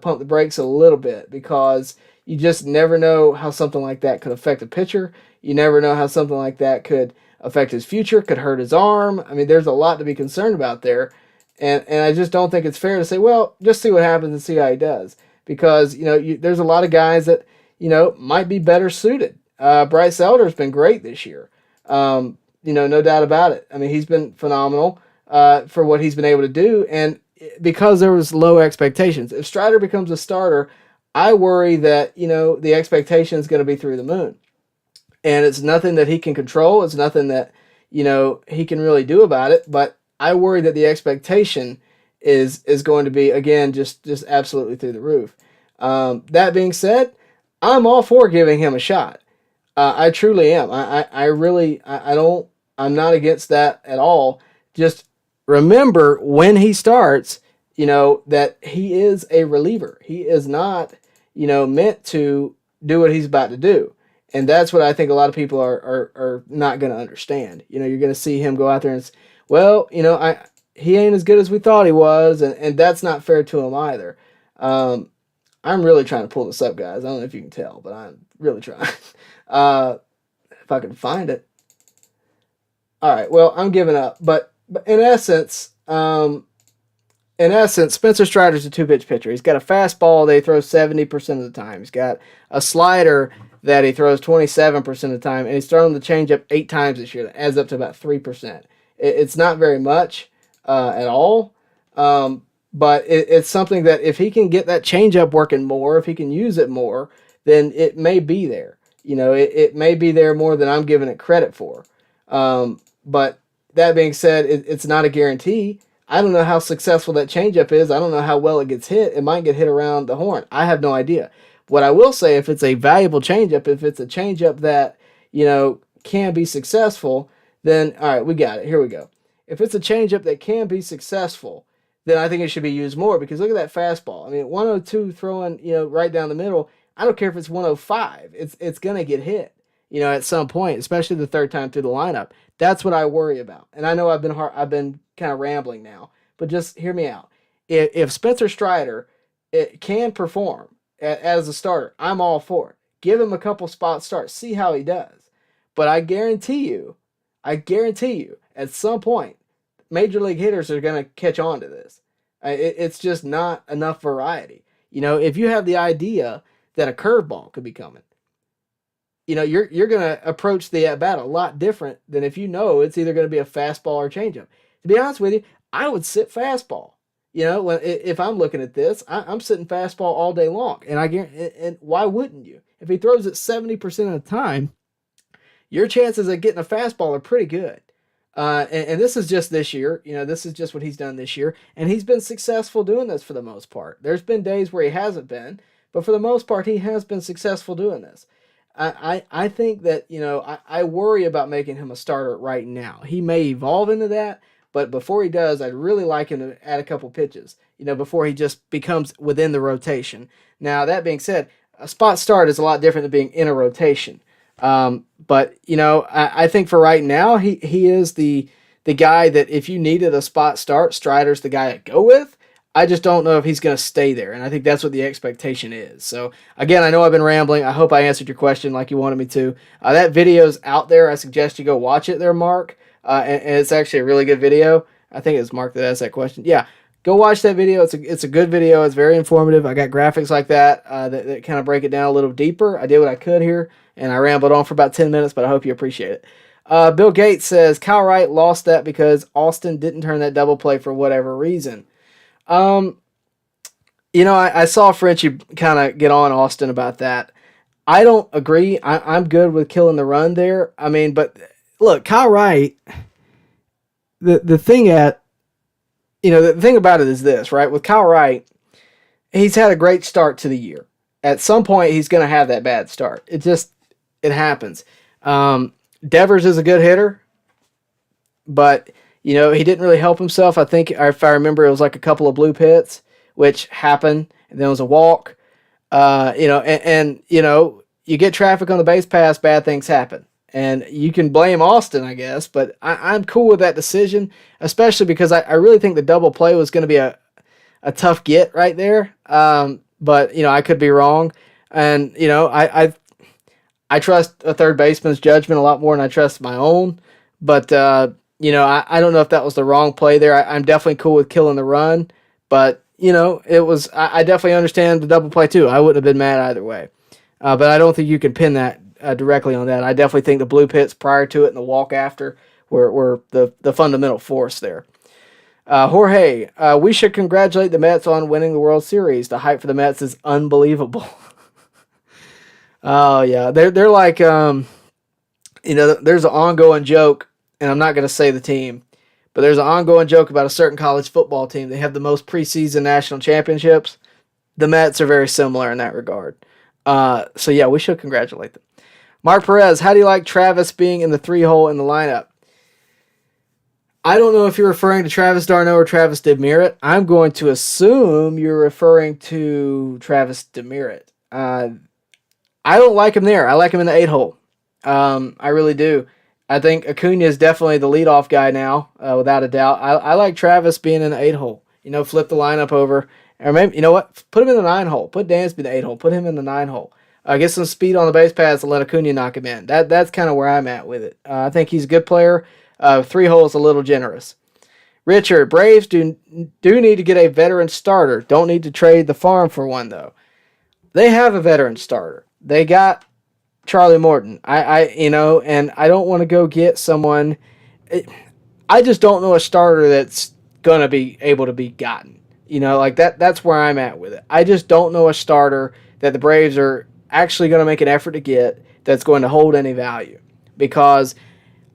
pump the brakes a little bit because you just never know how something like that could affect a pitcher. You never know how something like that could affect his future, could hurt his arm. I mean, there's a lot to be concerned about there. And I just don't think it's fair to say, well, just see what happens and see how he does. Because, you know, there's a lot of guys that, you know, might be better suited. Bryce Elder's been great this year. You know, no doubt about it. I mean, he's been phenomenal. For what he's been able to do, and because there was low expectations. If Strider becomes a starter, I worry that, you know, the expectation is going to be through the moon. And it's nothing that he can control. It's nothing that, you know, he can really do about it. But I worry that the expectation is going to be, again, just absolutely through the roof. That being said, I'm all for giving him a shot. I truly am. I really, I don't, I'm not against that at all. Just remember when he starts, that he is a reliever. He is not, meant to do what he's about to do. And that's what I think a lot of people are not going to understand. You're going to see him go out there and, well, he ain't as good as we thought he was. And that's not fair to him either. Um, I'm really trying to pull this up, guys. I don't know if you can tell, but I'm really trying. Uh, if I can find it. All right. Well, I'm giving up. But in essence, Spencer Strider's a two-pitch pitcher. He's got a fastball that he throws 70% of the time. He's got a slider that he throws 27% of the time, and he's thrown the changeup 8 times this year. That adds up to about 3%. It's not very much at all, but it's something that if he can get that changeup working more, if he can use it more, then it may be there. It may be there more than I'm giving it credit for. But that being said, it's not a guarantee. I don't know how successful that changeup is. I don't know how well it gets hit. It might get hit around the horn. I have no idea. What I will say, if it's a valuable changeup, if it's a changeup that, can be successful, then, all right, we got it. Here we go. If it's a changeup that can be successful, then I think it should be used more because look at that fastball. I mean, 102 throwing, right down the middle. I don't care if it's 105. It's going to get hit, at some point, especially the third time through the lineup. That's what I worry about. And I know I've been kind of rambling now, but just hear me out. If Spencer Strider can perform as a starter, I'm all for it. Give him a couple spots start, see how he does. But I guarantee you, at some point, major league hitters are going to catch on to this. It's just not enough variety. If you have the idea that a curveball could be coming, you're going to approach the at bat a lot different than if it's either going to be a fastball or changeup. To be honest with you, I would sit fastball. If I'm looking at this, I'm sitting fastball all day long, and why wouldn't you? If he throws it 70% of the time, your chances of getting a fastball are pretty good. And this is just this year. This is just what he's done this year, and he's been successful doing this for the most part. There's been days where he hasn't been, but for the most part, he has been successful doing this. I think that, I worry about making him a starter right now. He may evolve into that, but before he does, I'd really like him to add a couple pitches, before he just becomes within the rotation. Now, that being said, a spot start is a lot different than being in a rotation. But, I think for right now, he is the guy that if you needed a spot start, Strider's the guy to go with. I just don't know if he's going to stay there, and I think that's what the expectation is. So, again, I know I've been rambling. I hope I answered your question like you wanted me to. That video's out there. I suggest you go watch it there, Mark, and it's actually a really good video. I think it's Mark that asked that question. Yeah, go watch that video. It's a good video. It's very informative. I got graphics like that that kind of break it down a little deeper. I did what I could here, and I rambled on for about 10 minutes, but I hope you appreciate it. Bill Gates says, Kyle Wright lost that because Austin didn't turn that double play for whatever reason. I saw Frenchie kind of get on Austin about that. I don't agree. I'm good with killing the run there. I mean, but look, Kyle Wright, the thing about it is this, right? With Kyle Wright, he's had a great start to the year. At some point, he's going to have that bad start. It happens. Devers is a good hitter, but he didn't really help himself. I think, if I remember, it was like a couple of blue pits, which happened, and then it was a walk. You get traffic on the base pass, bad things happen. And you can blame Austin, I guess, but I'm cool with that decision, especially because I really think the double play was going to be a tough get right there. But, I could be wrong. And, I trust a third baseman's judgment a lot more than I trust my own. But, I don't know if that was the wrong play there. I'm definitely cool with killing the run. But, it was, I definitely understand the double play too. I wouldn't have been mad either way. But I don't think you can pin that directly on that. I definitely think the blue pits prior to it and the walk after were the fundamental force there. Jorge, we should congratulate the Mets on winning the World Series. The hype for the Mets is unbelievable. Oh, yeah. They're like, there's an ongoing joke, and I'm not going to say the team, but there's an ongoing joke about a certain college football team. They have the most preseason national championships. The Mets are very similar in that regard. So, yeah, we should congratulate them. Mark Perez, how do you like Travis being in the 3-hole in the lineup? I don't know if you're referring to Travis d'Arnaud or Travis Demeritte. I'm going to assume you're referring to Travis Demeritte. I don't like him there. I like him in the 8-hole. I really do. I think Acuna is definitely the leadoff guy now, without a doubt. I like Travis being in the 8-hole. Flip the lineup over. Or maybe, you know what? Put him in the 9-hole. Put Dansby in the 8-hole. Put him in the 9-hole. Get some speed on the base paths and let Acuna knock him in. That's kind of where I'm at with it. I think he's a good player. 3-hole is a little generous. Richard, Braves do need to get a veteran starter. Don't need to trade the farm for one, though. They have a veteran starter. They got Charlie Morton. And I don't want to go get someone. I just don't know a starter that's going to be able to be gotten. Like that. That's where I'm at with it. I just don't know a starter that the Braves are actually going to make an effort to get that's going to hold any value. Because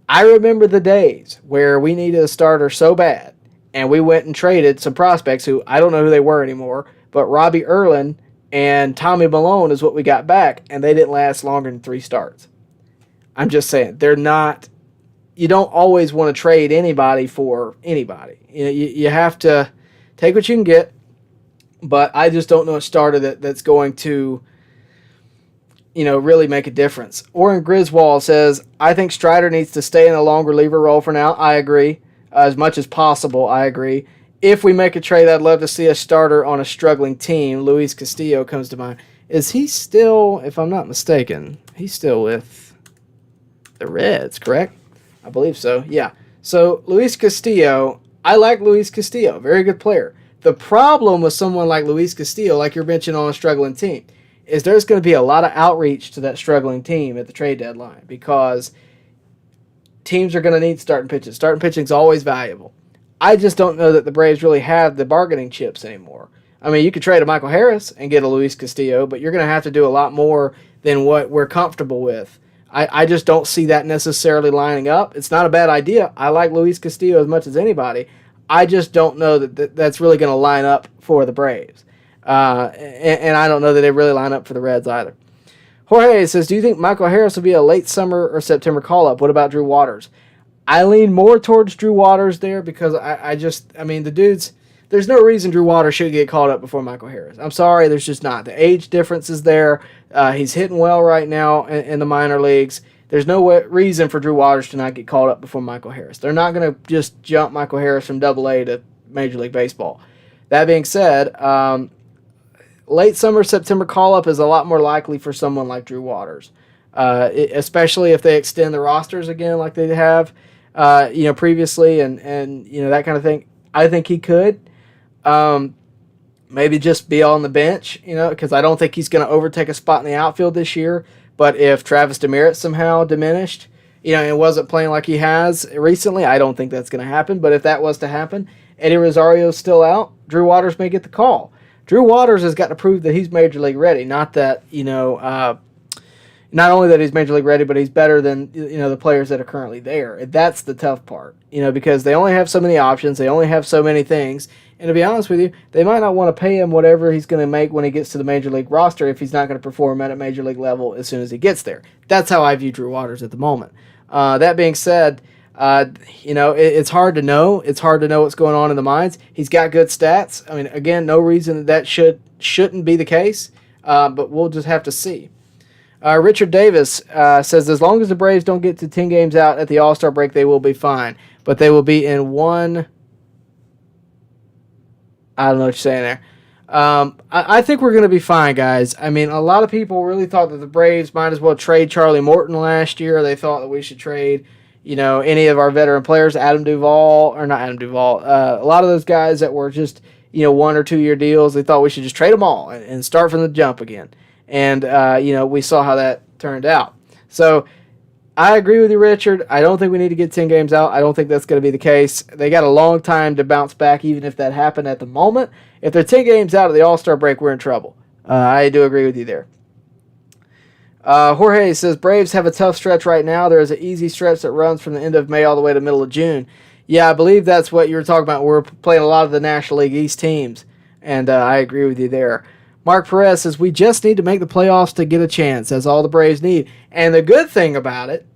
I remember the days where we needed a starter so bad, and we went and traded some prospects who I don't know who they were anymore, but Robbie Erlin and Tommy Malone is what we got back, and they didn't last longer than 3 starts. I'm just saying, they're not. You don't always want to trade anybody for anybody. You have to take what you can get, but I just don't know a starter that's going to really make a difference. Oren Griswold says, I think Strider needs to stay in a long reliever role for now. I agree. As much as possible, I agree. If we make a trade, I'd love to see a starter on a struggling team. Luis Castillo comes to mind. Is he still, if I'm not mistaken, he's still with the Reds, correct? I believe so, yeah. So, Luis Castillo, I like Luis Castillo. Very good player. The problem with someone like Luis Castillo, like you're mentioning on a struggling team, is there's going to be a lot of outreach to that struggling team at the trade deadline because teams are going to need starting pitching. Starting pitching is always valuable. I just don't know that the Braves really have the bargaining chips anymore. I mean, you could trade a Michael Harris and get a Luis Castillo, but you're going to have to do a lot more than what we're comfortable with. I just don't see that necessarily lining up. It's not a bad idea. I like Luis Castillo as much as anybody. I just don't know that that's really going to line up for the Braves. And I don't know that they really line up for the Reds either. Jorge says, do you think Michael Harris will be a late summer or September call-up? What about Drew Waters? I lean more towards Drew Waters there because the dudes, there's no reason Drew Waters should get called up before Michael Harris. I'm sorry, there's just not. The age difference is there. He's hitting well right now in the minor leagues. There's no reason for Drew Waters to not get called up before Michael Harris. They're not going to just jump Michael Harris from AA to Major League Baseball. That being said, late summer, September call-up is a lot more likely for someone like Drew Waters, especially if they extend the rosters again like they have, previously and that kind of thing. I think he could maybe just be on the bench, because I don't think he's going to overtake a spot in the outfield this year. But if Travis Demeritte somehow diminished, and wasn't playing like he has recently, I don't think that's going to happen. But if that was to happen, Eddie Rosario's still out, Drew Waters may get the call. Drew Waters has got to prove that he's Major League ready, not that, not only that he's Major League ready, but he's better than, the players that are currently there. That's the tough part, because they only have so many options. They only have so many things. And to be honest with you, they might not want to pay him whatever he's going to make when he gets to the Major League roster if he's not going to perform at a Major League level as soon as he gets there. That's how I view Drew Waters at the moment. That being said, it's hard to know. It's hard to know what's going on in the minds. He's got good stats. I mean, again, no reason that shouldn't be the case, but we'll just have to see. Richard Davis says, as long as the Braves don't get to 10 games out at the All-Star break, they will be fine. But they will be in one... I don't know what you're saying there. I think we're going to be fine, guys. I mean, a lot of people really thought that the Braves might as well trade Charlie Morton last year. They thought that we should trade, any of our veteran players, a lot of those guys that were just, 1 or 2 year deals. They thought we should just trade them all and start from the jump again. And, we saw how that turned out. So I agree with you, Richard. I don't think we need to get 10 games out. I don't think that's going to be the case. They got a long time to bounce back, even if that happened at the moment. If they're 10 games out of the All-Star break, we're in trouble. I do agree with you there. Jorge says, Braves have a tough stretch right now. There is an easy stretch that runs from the end of May all the way to the middle of June. Yeah, I believe that's what you were talking about. We're playing a lot of the National League East teams, and I agree with you there. Mark Perez says, we just need to make the playoffs to get a chance. That's all the Braves need. And the good thing about it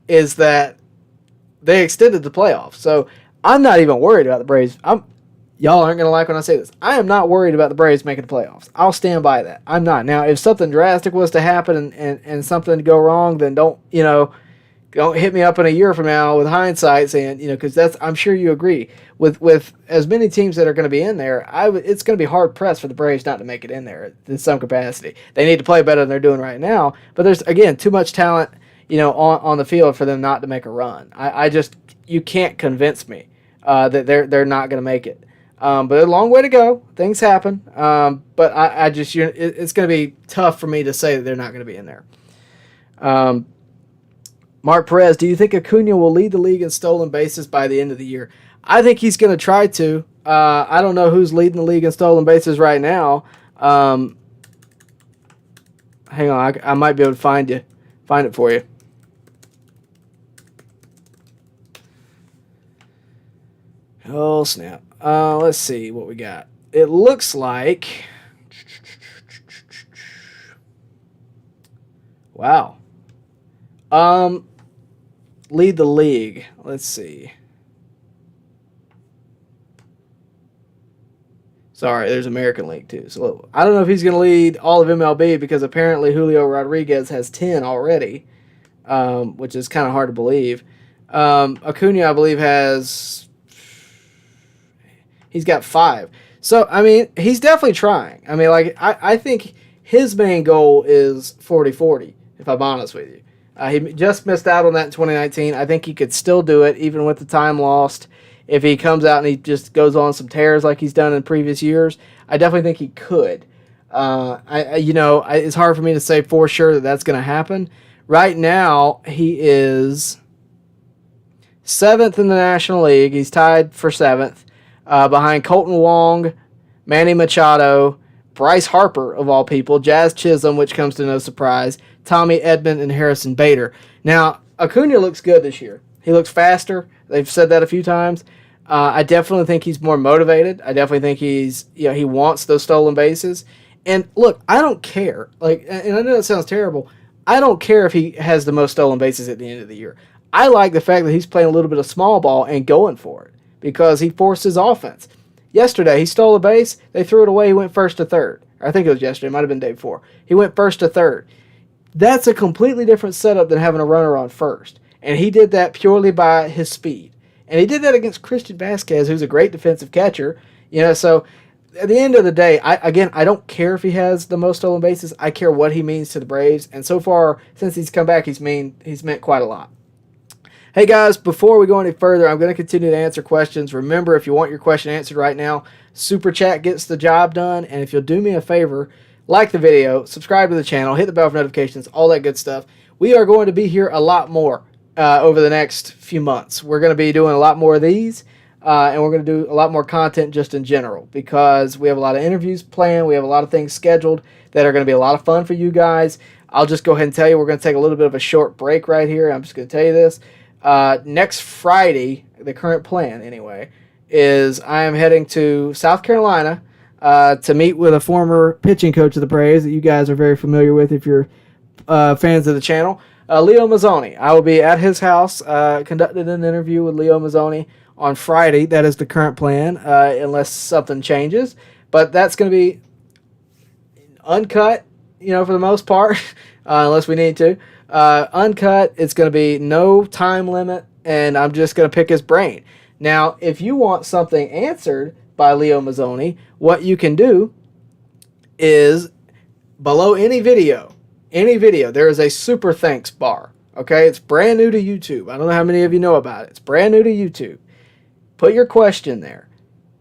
is that they extended the playoffs. So I'm not even worried about the Braves. Y'all aren't going to like when I say this. I am not worried about the Braves making the playoffs. I'll stand by that. I'm not. Now, if something drastic was to happen and something to go wrong, then don't hit me up in a year from now with hindsight saying, because I'm sure you agree with as many teams that are going to be in there, it's going to be hard pressed for the Braves not to make it in there in some capacity. They need to play better than they're doing right now, but there's, again, too much talent, on the field for them not to make a run. You can't convince me that they're not going to make it. But a long way to go. Things happen. But it's going to be tough for me to say that they're not going to be in there. Mark Perez, do you think Acuna will lead the league in stolen bases by the end of the year? I think he's going to try to. I don't know who's leading the league in stolen bases right now. Hang on, I might be able to find it for you. Oh, snap. Let's see what we got. It looks like... Wow. Lead the league. Let's see. Sorry, there's American League too. So I don't know if he's going to lead all of MLB because apparently Julio Rodriguez has 10 already, which is kind of hard to believe. Acuna, I believe, he's got 5. So, I mean, he's definitely trying. I mean, I think his main goal is 40-40, if I'm honest with you. He just missed out on that in 2019. I think he could still do it, even with the time lost. If he comes out and he just goes on some tears like he's done in previous years, I definitely think he could. It's hard for me to say for sure that that's going to happen. Right now, he is 7th in the National League. He's tied for 7th behind Colton Wong, Manny Machado, Bryce Harper, of all people, Jazz Chisholm, which comes to no surprise, Tommy Edman, and Harrison Bader. Now, Acuna looks good this year. He looks faster. They've said that a few times. I definitely think he's more motivated. I definitely think he wants those stolen bases. And look, I don't care. And I know that sounds terrible. I don't care if he has the most stolen bases at the end of the year. I like the fact that he's playing a little bit of small ball and going for it because he forces offense. Yesterday, he stole a base. They threw it away. He went first to third. I think it was yesterday. It might have been day before. He went first to third. That's a completely different setup than having a runner on first. And he did that purely by his speed. And he did that against Christian Vasquez, who's a great defensive catcher. So at the end of the day, I don't care if he has the most stolen bases. I care what he means to the Braves. And so far, since he's come back, he's meant quite a lot. Hey guys, before we go any further, I'm going to continue to answer questions. Remember, if you want your question answered right now, Super Chat gets the job done. And if you'll do me a favor, like the video, subscribe to the channel, hit the bell for notifications, all that good stuff. We are going to be here a lot more over the next few months. We're going to be doing a lot more of these, and we're going to do a lot more content just in general because we have a lot of interviews planned. We have a lot of things scheduled that are going to be a lot of fun for you guys. I'll just go ahead and tell you we're going to take a little bit of a short break right here. I'm just going to tell you this. Next Friday, the current plan anyway, is I am heading to South Carolina to meet with a former pitching coach of the Braves that you guys are very familiar with if you're fans of the channel. Leo Mazzoni. I will be at his house conducting an interview with Leo Mazzoni on Friday. That is the current plan, unless something changes. But that's going to be uncut, for the most part, unless we need to. Uncut. It's going to be no time limit, and I'm just going to pick his brain. Now, if you want something answered by Leo Mazzoni, what you can do is below any video, there is a super thanks bar. Okay, it's brand new to YouTube. I don't know how many of you know about it. It's brand new to YouTube. Put your question there.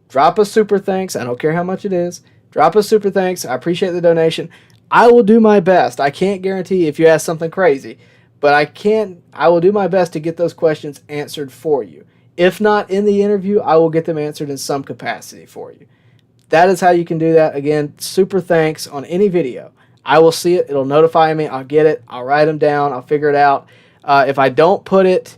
Drop a super thanks. I don't care how much it is. Drop a super thanks. I appreciate the donation. I will do my best. I can't guarantee if you ask something crazy, but I will do my best to get those questions answered for you. If not in the interview, I will get them answered in some capacity for you. That is how you can do that. Again, super thanks on any video. I will see it. It'll notify me. I'll get it. I'll write them down. I'll figure it out. If I don't put it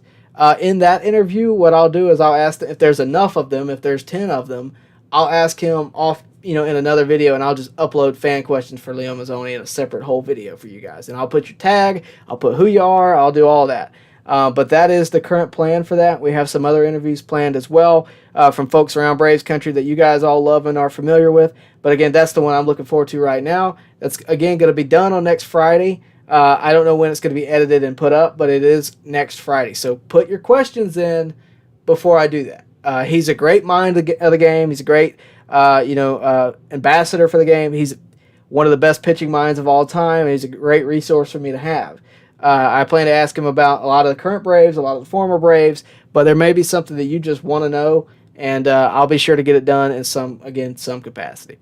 in that interview, what I'll do is I'll ask if there's enough of them, if there's 10 of them, I'll ask him off in another video, and I'll just upload fan questions for Leo Mazzoni in a separate whole video for you guys. And I'll put your tag, I'll put who you are, I'll do all that. But that is the current plan for that. We have some other interviews planned as well from folks around Braves country that you guys all love and are familiar with. But again, that's the one I'm looking forward to right now. That's, again, going to be done on next Friday. I don't know when it's going to be edited and put up, but it is next Friday. So put your questions in before I do that. He's a great mind of the game. He's a great ambassador for the game. He's one of the best pitching minds of all time. He's a great resource for me to have. I plan to ask him about a lot of the current Braves, a lot of the former Braves, but there may be something that you just want to know, and I'll be sure to get it done in some capacity.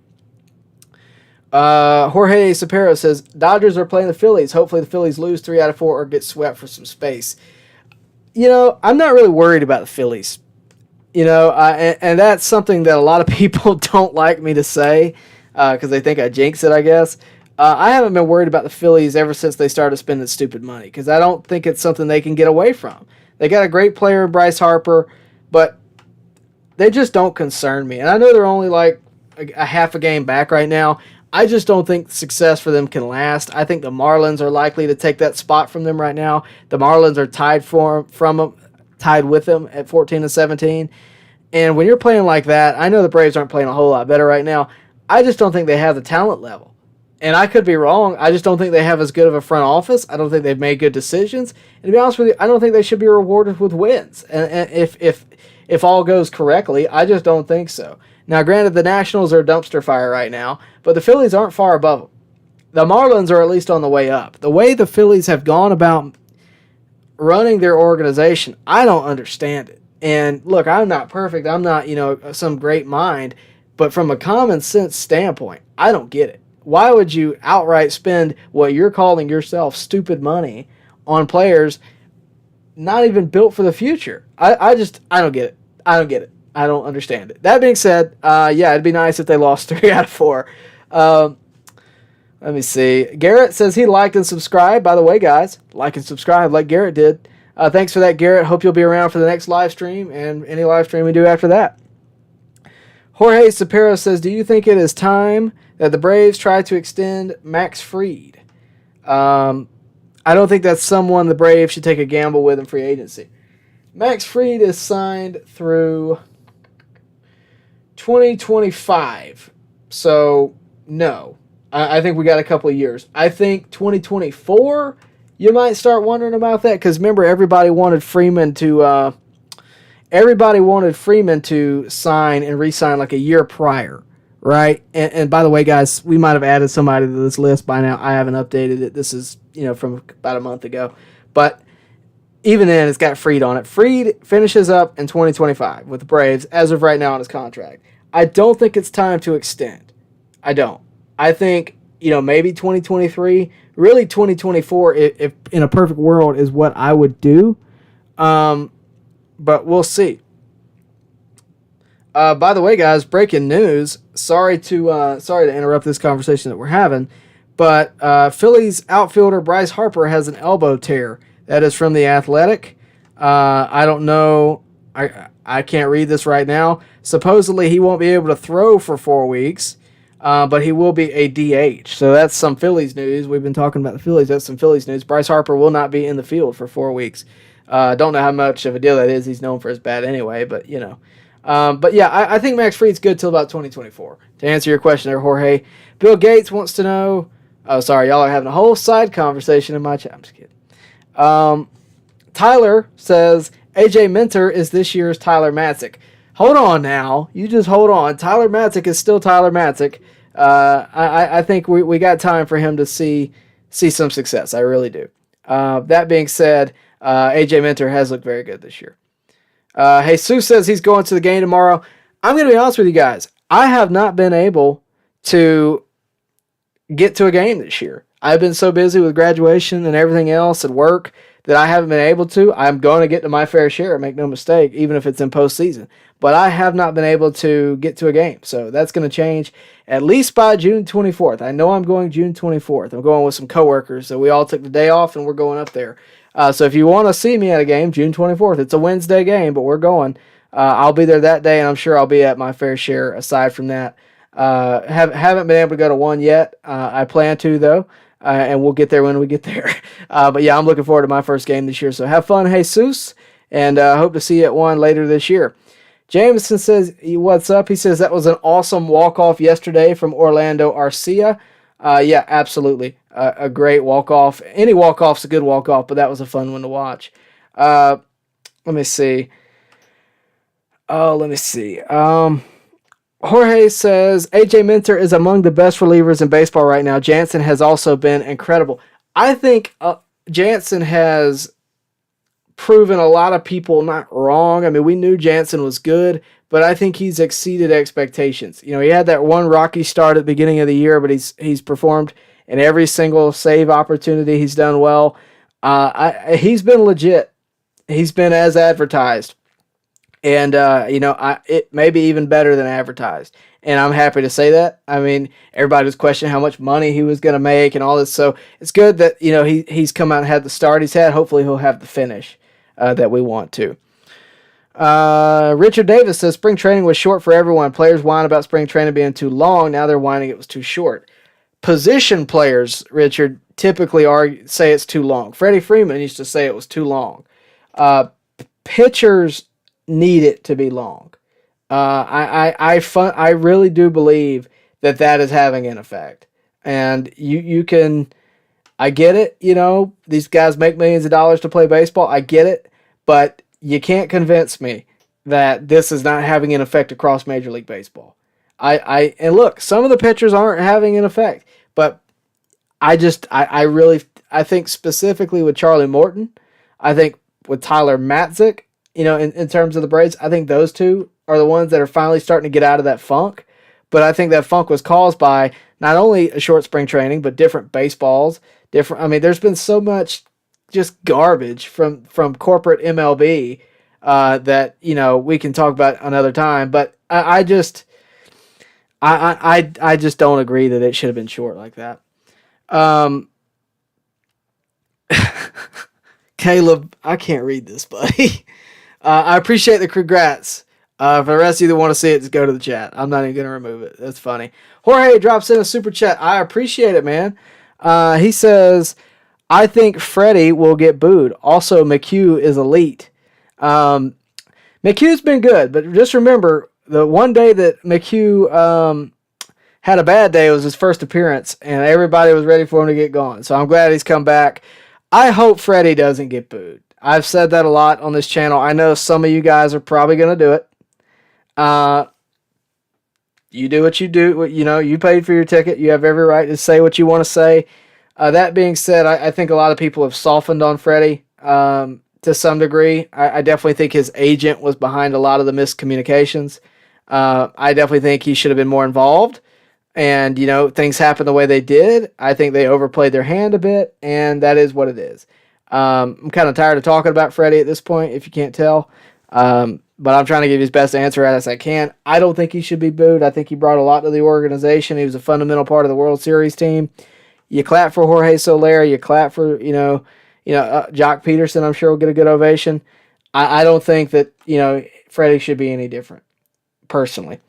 Jorge Sapero says, Dodgers are playing the Phillies. Hopefully the Phillies lose 3 out of 4 or get swept for some space. I'm not really worried about the Phillies. And that's something that a lot of people don't like me to say because they think I jinx it, I guess. I haven't been worried about the Phillies ever since they started spending stupid money because I don't think it's something they can get away from. They got a great player in Bryce Harper, but they just don't concern me. And I know they're only like a half a game back right now. I just don't think success for them can last. I think the Marlins are likely to take that spot from them right now. The Marlins are tied with them at 14-17. And when you're playing like that, I know the Braves aren't playing a whole lot better right now. I just don't think they have the talent level. And I could be wrong. I just don't think they have as good of a front office. I don't think they've made good decisions. And to be honest with you, I don't think they should be rewarded with wins. And if all goes correctly, I just don't think so. Now, granted, the Nationals are a dumpster fire right now, but the Phillies aren't far above them. The Marlins are at least on the way up. The way the Phillies have gone about running their organization, I don't understand it. And look, I'm not perfect. I'm not, some great mind. But from a common sense standpoint, I don't get it. Why would you outright spend what you're calling yourself stupid money on players not even built for the future? I don't get it. I don't get it. I don't understand it. That being said, it'd be nice if they lost 3 out of 4. Let me see. Garrett says he liked and subscribed. By the way, guys, like and subscribe like Garrett did. Thanks for that, Garrett. Hope you'll be around for the next live stream and any live stream we do after that. Jorge Sapero says, do you think it is time that the Braves try to extend Max Fried? I don't think that's someone the Braves should take a gamble with in free agency. Max Fried is signed through 2025. So, no. I think we got a couple of years. I think 2024, you might start wondering about that because remember, everybody wanted Freeman to sign and re-sign like a year prior, right? And by the way, guys, we might have added somebody to this list by now. I haven't updated it. This is from about a month ago, but even then, it's got Fried on it. Fried finishes up in 2025 with the Braves as of right now on his contract. I don't think it's time to extend. I don't. I think, maybe 2023, really 2024, if in a perfect world, is what I would do. But we'll see. By the way, guys, breaking news. Sorry to interrupt this conversation that we're having, but Phillies outfielder Bryce Harper has an elbow tear. That is from The Athletic. I don't know. I can't read this right now. Supposedly, he won't be able to throw for 4 weeks. But he will be a DH. So that's some Phillies news. We've been talking about the Phillies. That's some Phillies news. Bryce Harper will not be in the field for 4 weeks. Don't know how much of a deal that is. He's known for his bat anyway, but I think Max Fried's good till about 2024. To answer your question there, Jorge. Bill Gates wants to know. Oh, sorry, y'all are having a whole side conversation in my chat. I'm just kidding. Tyler says AJ Minter is this year's Tyler Matzik. Hold on now. You just hold on. Tyler Matzik is still Tyler Matzik. I think we got time for him to see some success. I really do. That being said, AJ Minter has looked very good this year. Jesus says he's going to the game tomorrow. I'm going to be honest with you guys. I have not been able to get to a game this year. I've been so busy with graduation and everything else and work that I haven't been able to. I'm going to get to my fair share, make no mistake, even if it's in postseason. But I have not been able to get to a game. So that's going to change at least by June 24th. I know I'm going June 24th. I'm going with some coworkers. So we all took the day off and we're going up there. So if you want to see me at a game, June 24th, it's a Wednesday game, but we're going. I'll be there that day, and I'm sure I'll be at my fair share aside from that. Haven't been able to go to one yet. I plan to though, and we'll get there when we get there. But yeah, I'm looking forward to my first game this year. So have fun, Jesus, and hope to see you at one later this year. Jameson says, what's up? He says that was an awesome walk-off yesterday from Orlando Arcia. Yeah, absolutely. A great walk-off. Any walk-off's a good walk-off, but that was a fun one to watch. Let me see. Jorge says, AJ Minter is among the best relievers in baseball right now. Jansen has also been incredible. I think Jansen has proven a lot of people not wrong. I mean, we knew Jansen was good, but I think he's exceeded expectations. You know, he had that one rocky start at the beginning of the year, but he's performed in every single save opportunity. He's done well. He's been legit. He's been as advertised. And, it may be even better than advertised. And I'm happy to say that. I mean, everybody was questioning how much money he was going to make and all this. So it's good that, he's come out and had the start he's had. Hopefully he'll have the finish that we want to. Richard Davis says, spring training was short for everyone. Players whine about spring training being too long. Now they're whining it was too short. Position players, Richard, typically say it's too long. Freddie Freeman used to say it was too long. Pitchers need it to be long. I really do believe that is having an effect. And you can, I get it, these guys make millions of dollars to play baseball. I get it, but you can't convince me that this is not having an effect across Major League Baseball. And look, some of the pitchers aren't having an effect, but I think specifically with Charlie Morton, I think with Tyler Matzik, in terms of the Braves, I think those two are the ones that are finally starting to get out of that funk. But I think that funk was caused by not only a short spring training, but different baseballs. There's been so much just garbage from corporate MLB that, we can talk about another time. But I just don't agree that it should have been short like that. Caleb, I can't read this, buddy. I appreciate the congrats. For the rest of you that want to see it, just go to the chat. I'm not even going to remove it. That's funny. Jorge drops in a super chat. I appreciate it, man. He says, I think Freddie will get booed. Also, McHugh is elite. McHugh's been good, but just remember, the one day that McHugh had a bad day was his first appearance, and everybody was ready for him to get gone. So I'm glad he's come back. I hope Freddie doesn't get booed. I've said that a lot on this channel. I know some of you guys are probably going to do it. You do what you do. You paid for your ticket. You have every right to say what you want to say. That being said, I think a lot of people have softened on Freddie to some degree. I definitely think his agent was behind a lot of the miscommunications. I definitely think he should have been more involved. And, things happened the way they did. I think they overplayed their hand a bit, and that is what it is. I'm kind of tired of talking about Freddie at this point, if you can't tell. But I'm trying to give you his best answer as I can. I don't think he should be booed. I think he brought a lot to the organization. He was a fundamental part of the World Series team. You clap for Jorge Soler. You clap for, Jock Peterson, I'm sure will get a good ovation. I don't think that, Freddie should be any different, personally.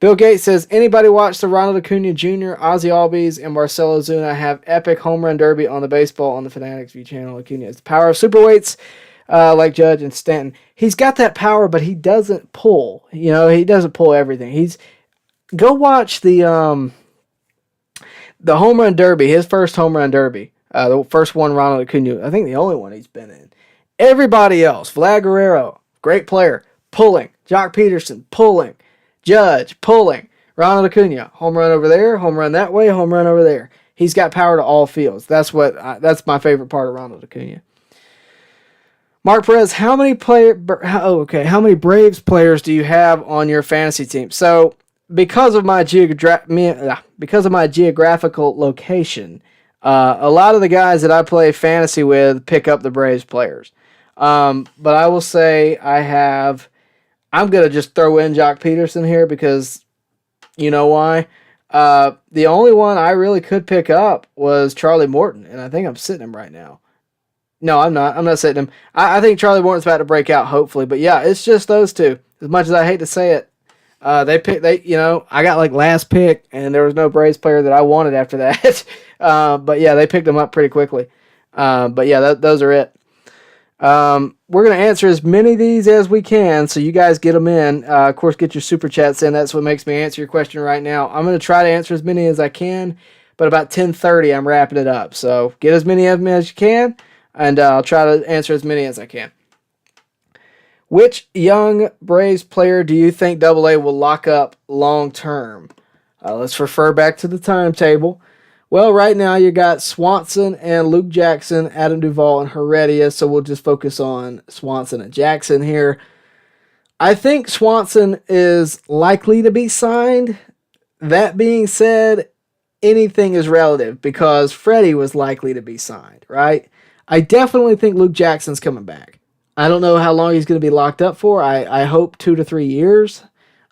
Bill Gates says, anybody watch the Ronald Acuna Jr., Ozzy Albies, and Marcelo Zuna have epic home run derby on the baseball on the Fanatics View channel? Acuna is the power of superweights, like Judge and Stanton. He's got that power, but he doesn't pull. He doesn't pull everything. Go watch the home run derby, his first home run derby, the first one Ronald Acuna, I think the only one he's been in. Everybody else, Vlad Guerrero, great player, pulling. Jock Peterson, pulling. Judge, pulling. Ronald Acuna, home run over there, home run that way, home run over there. He's got power to all fields. That's my favorite part of Ronald Acuna. Mark Perez, how many Braves players do you have on your fantasy team? So, because of my geographical location, a lot of the guys that I play fantasy with pick up the Braves players. But I will say I'm going to just throw in Jock Peterson here because you know why. The only one I really could pick up was Charlie Morton, and I think I'm sitting him right now. No, I'm not. I'm not sitting him. I think Charlie Morton's about to break out, hopefully. But yeah, it's just those two. As much as I hate to say it, I got like last pick, and there was no Braves player that I wanted after that. But yeah, they picked them up pretty quickly. But yeah, those are it. We're going to answer as many of these as we can, so you guys get them in. Of course, get your super chats in. That's what makes me answer your question right now. I'm going to try to answer as many as I can, but about 10:30, I'm wrapping it up. So get as many of them as you can, and I'll try to answer as many as I can. Which young Braves player do you think Double A will lock up long term? Let's refer back to the timetable. Well, right now you got Swanson and Luke Jackson, Adam Duvall, and Heredia, so we'll just focus on Swanson and Jackson here. I think Swanson is likely to be signed. That being said, anything is relative because Freddie was likely to be signed, right? I definitely think Luke Jackson's coming back. I don't know how long he's going to be locked up for. I hope 2 to 3 years.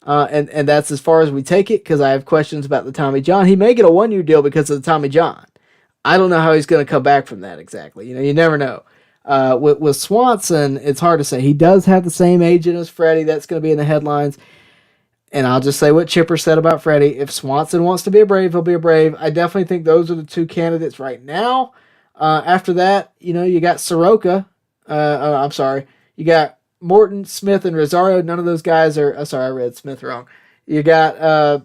And that's as far as we take it because I have questions about the Tommy John. He may get a 1-year deal because of the Tommy John. I don't know how he's going to come back from that exactly. You never know. With Swanson, it's hard to say. He does have the same agent as Freddie. That's going to be in the headlines. And I'll just say what Chipper said about Freddie. If Swanson wants to be a Brave, he'll be a Brave. I definitely think those are the two candidates right now. After that, you got Soroka. I'm sorry. You got Morton, Smith, and Rosario. None of those guys are. Sorry, I read Smith wrong. You got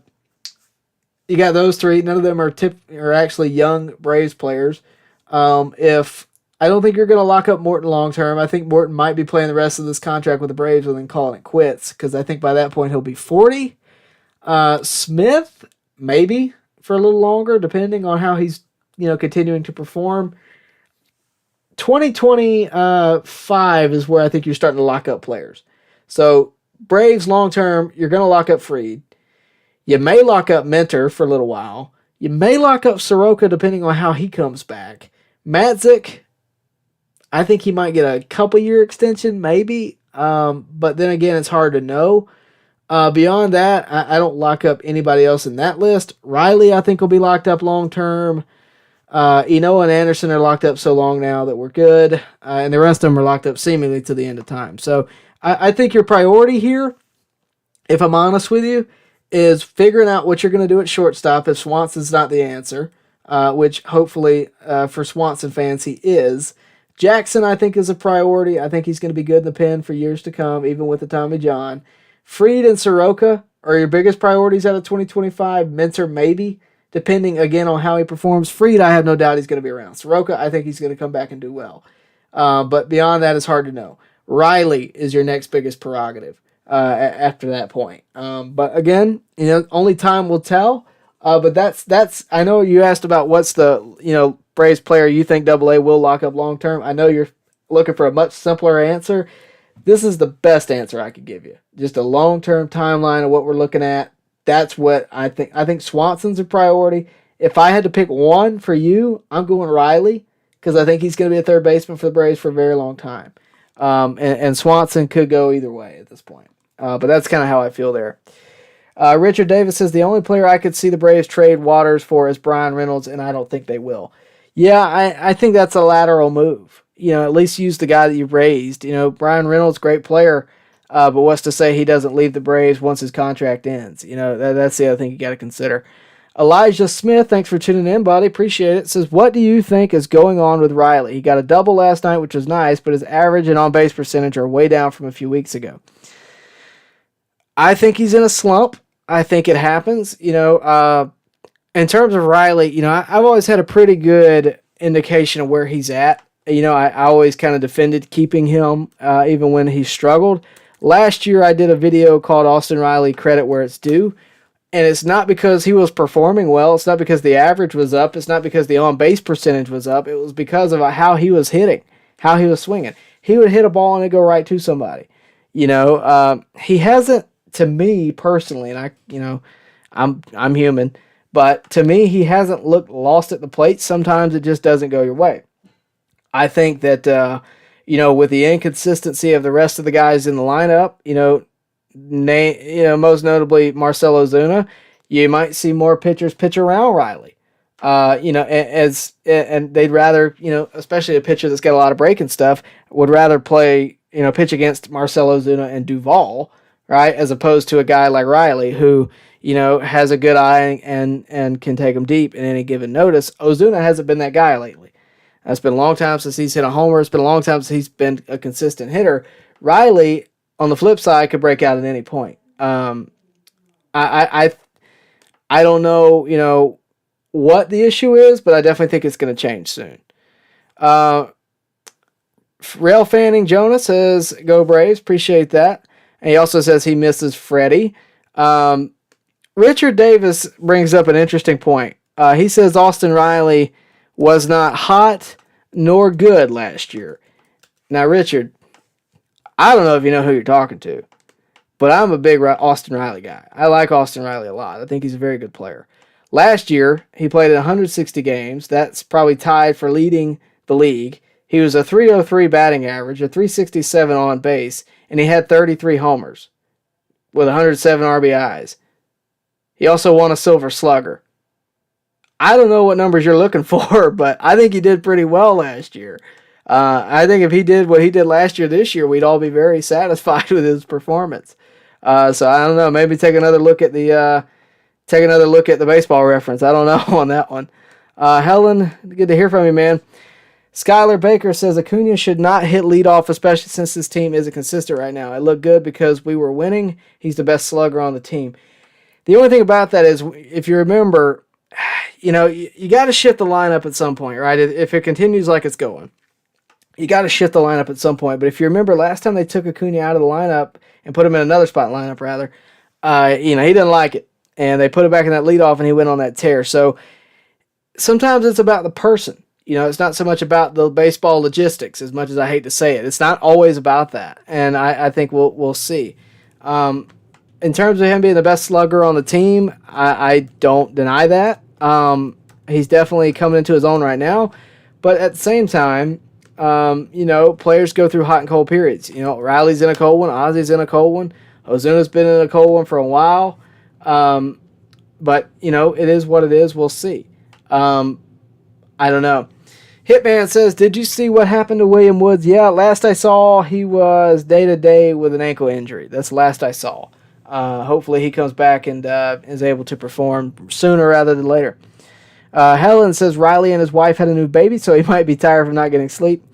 those three. None of them are actually young Braves players. If I don't think you're going to lock up Morton long term. I think Morton might be playing the rest of this contract with the Braves and then calling it quits because I think by that point he'll be 40. Smith maybe for a little longer, depending on how he's continuing to perform. 2025 is where I think you're starting to lock up players. So Braves long term, you're going to lock up Fried. You may lock up Mentor for a little while. You may lock up Soroka depending on how he comes back. Matzik, I think he might get a couple-year extension, maybe. But then again, it's hard to know. Beyond that, I don't lock up anybody else in that list. Riley, I think, will be locked up long term. Eno and Anderson are locked up so long now that we're good. And the rest of them are locked up seemingly to the end of time. So I think your priority here, if I'm honest with you, is figuring out what you're going to do at shortstop if Swanson's not the answer, which hopefully for Swanson fans he is. Jackson, I think, is a priority. I think he's going to be good in the pen for years to come, even with the Tommy John. Fried and Soroka are your biggest priorities out of 2025. Mentor, maybe, depending, again, on how he performs. Fried, I have no doubt he's going to be around. Soroka, I think he's going to come back and do well. But beyond that, it's hard to know. Riley is your next biggest prerogative after that point. But again, only time will tell. But that's. I know you asked about what's the Braves player you think Double A will lock up long term. I know you're looking for a much simpler answer. This is the best answer I could give you. Just a long term timeline of what we're looking at. That's what I think. I think Swanson's a priority. If I had to pick one for you, I'm going Riley because I think he's going to be a third baseman for the Braves for a very long time. And Swanson could go either way at this point. But that's kind of how I feel there. Richard Davis says the only player I could see the Braves trade Waters for is Brian Reynolds, and I don't think they will. Yeah, I think that's a lateral move. At least use the guy that you raised. Brian Reynolds, great player, but what's to say he doesn't leave the Braves once his contract ends? That's the other thing you got to consider. Elijah Smith, thanks for tuning in, buddy. Appreciate it. Says, what do you think is going on with Riley? He got a double last night, which was nice, but his average and on-base percentage are way down from a few weeks ago. I think he's in a slump. I think it happens. In terms of Riley, I've always had a pretty good indication of where he's at. I always kind of defended keeping him even when he struggled. Last year, I did a video called Austin Riley Credit Where It's Due. And it's not because he was performing well. It's not because the average was up. It's not because the on-base percentage was up. It was because of how he was hitting, how he was swinging. He would hit a ball and it'd go right to somebody. He hasn't, to me personally, and I'm human, but to me, he hasn't looked lost at the plate. Sometimes it just doesn't go your way. I think that, with the inconsistency of the rest of the guys in the lineup, most notably Marcell Ozuna, you might see more pitchers pitch around Riley. And they'd rather, especially a pitcher that's got a lot of breaking stuff, would rather play, pitch against Marcell Ozuna and Duvall right? As opposed to a guy like Riley who, has a good eye and can take them deep in any given notice. Ozuna hasn't been that guy lately. It's been a long time since he's hit a homer. It's been a long time since he's been a consistent hitter. Riley, on the flip side, could break out at any point. I don't know, what the issue is, but I definitely think it's going to change soon. Rail Fanning Jonah says, "Go Braves!" Appreciate that. And he also says he misses Freddie. Richard Davis brings up an interesting point. He says Austin Riley was not hot nor good last year. Now, Richard, I don't know if you know who you're talking to, but I'm a big Austin Riley guy. I like Austin Riley a lot. I think he's a very good player. Last year, he played in 160 games. That's probably tied for leading the league. He was a .303 batting average, a .367 on base, and he had 33 homers with 107 RBIs. He also won a Silver Slugger. I don't know what numbers you're looking for, but I think he did pretty well last year. I think if he did what he did last year, this year, we'd all be very satisfied with his performance. So I don't know. Maybe take another look at the baseball reference. I don't know on that one. Helen, good to hear from you, man. Skylar Baker says Acuna should not hit leadoff, especially since this team isn't consistent right now. It looked good because we were winning. He's the best slugger on the team. The only thing about that is, if you remember, you got to shift the lineup at some point, right? If it continues like it's going, you got to shift the lineup at some point. But if you remember, last time they took Acuna out of the lineup and put him in another spot lineup, rather, he didn't like it. And they put him back in that leadoff, and he went on that tear. So sometimes it's about the person. It's not so much about the baseball logistics, as much as I hate to say it. It's not always about that, and I think we'll see. In terms of him being the best slugger on the team, I don't deny that. He's definitely coming into his own right now, but at the same time, players go through hot and cold periods. Riley's in a cold one, Ozzy's in a cold one, Ozuna's been in a cold one for a while, but it is what it is. We'll see. I don't know. Hitman says, did you see what happened to William Woods? Yeah, last I saw, he was day-to-day with an ankle injury. That's the last I saw. Hopefully he comes back and is able to perform sooner rather than later. Helen says Riley and his wife had a new baby, so he might be tired from not getting sleep.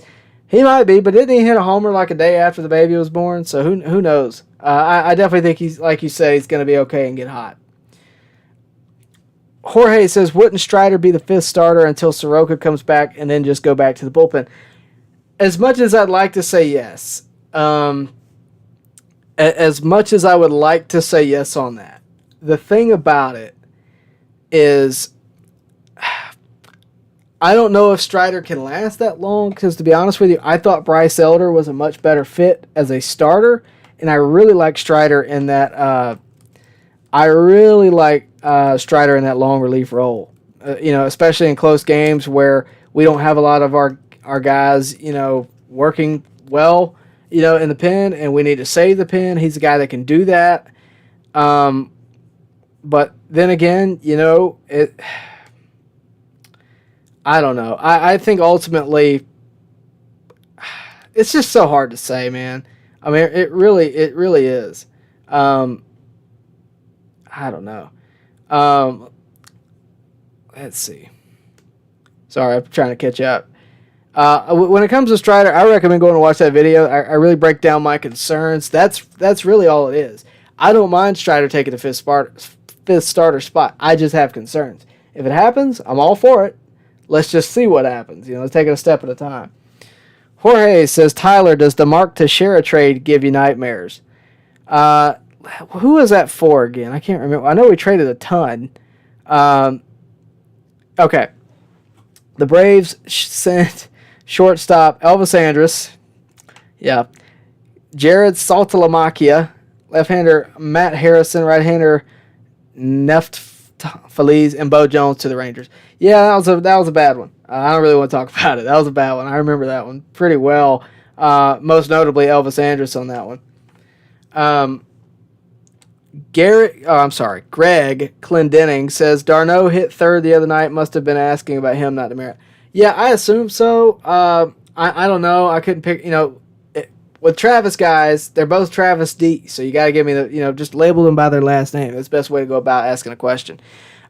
He might be, but didn't he hit a homer like a day after the baby was born? So who knows? I definitely think he's, like you said, he's going to be okay and get hot. Jorge says, wouldn't Strider be the fifth starter until Soroka comes back and then just go back to the bullpen? As much as I'd like to say yes, as much as I would like to say yes on that, the thing about it is I don't know if Strider can last that long because, to be honest with you, I thought Bryce Elder was a much better fit as a starter, and I really like Strider in that Strider in that long relief role, especially in close games where we don't have a lot of our guys, working well, in the pen, and we need to save the pen. He's a guy that can do that. But then again, I don't know. I think ultimately it's just so hard to say, man. I mean, it really is. I don't know. Let's see. Sorry, I'm trying to catch up. When it comes to Strider, I recommend going to watch that video. I really break down my concerns. That's really all it is. I don't mind Strider taking the fifth starter spot. I just have concerns. If it happens, I'm all for it. Let's just see what happens. Let's take it a step at a time. Jorge says, Tyler, does the Mark Teixeira trade give you nightmares? Who was that for again? I can't remember. I know we traded a ton. Okay. The Braves sent shortstop Elvis Andrus. Yeah. Jared Saltalamacchia. Left-hander Matt Harrison. Right-hander Neft Feliz and Bo Jones to the Rangers. Yeah, that was a bad one. I don't really want to talk about it. That was a bad one. I remember that one pretty well. Most notably Elvis Andrus on that one. Greg Clendenning says Darno hit third the other night. Must have been asking about him, not Demeritte. Yeah, I assume so. I don't know. I couldn't pick. with Travis guys, they're both Travis D. So you got to give me just label them by their last name. That's the best way to go about asking a question.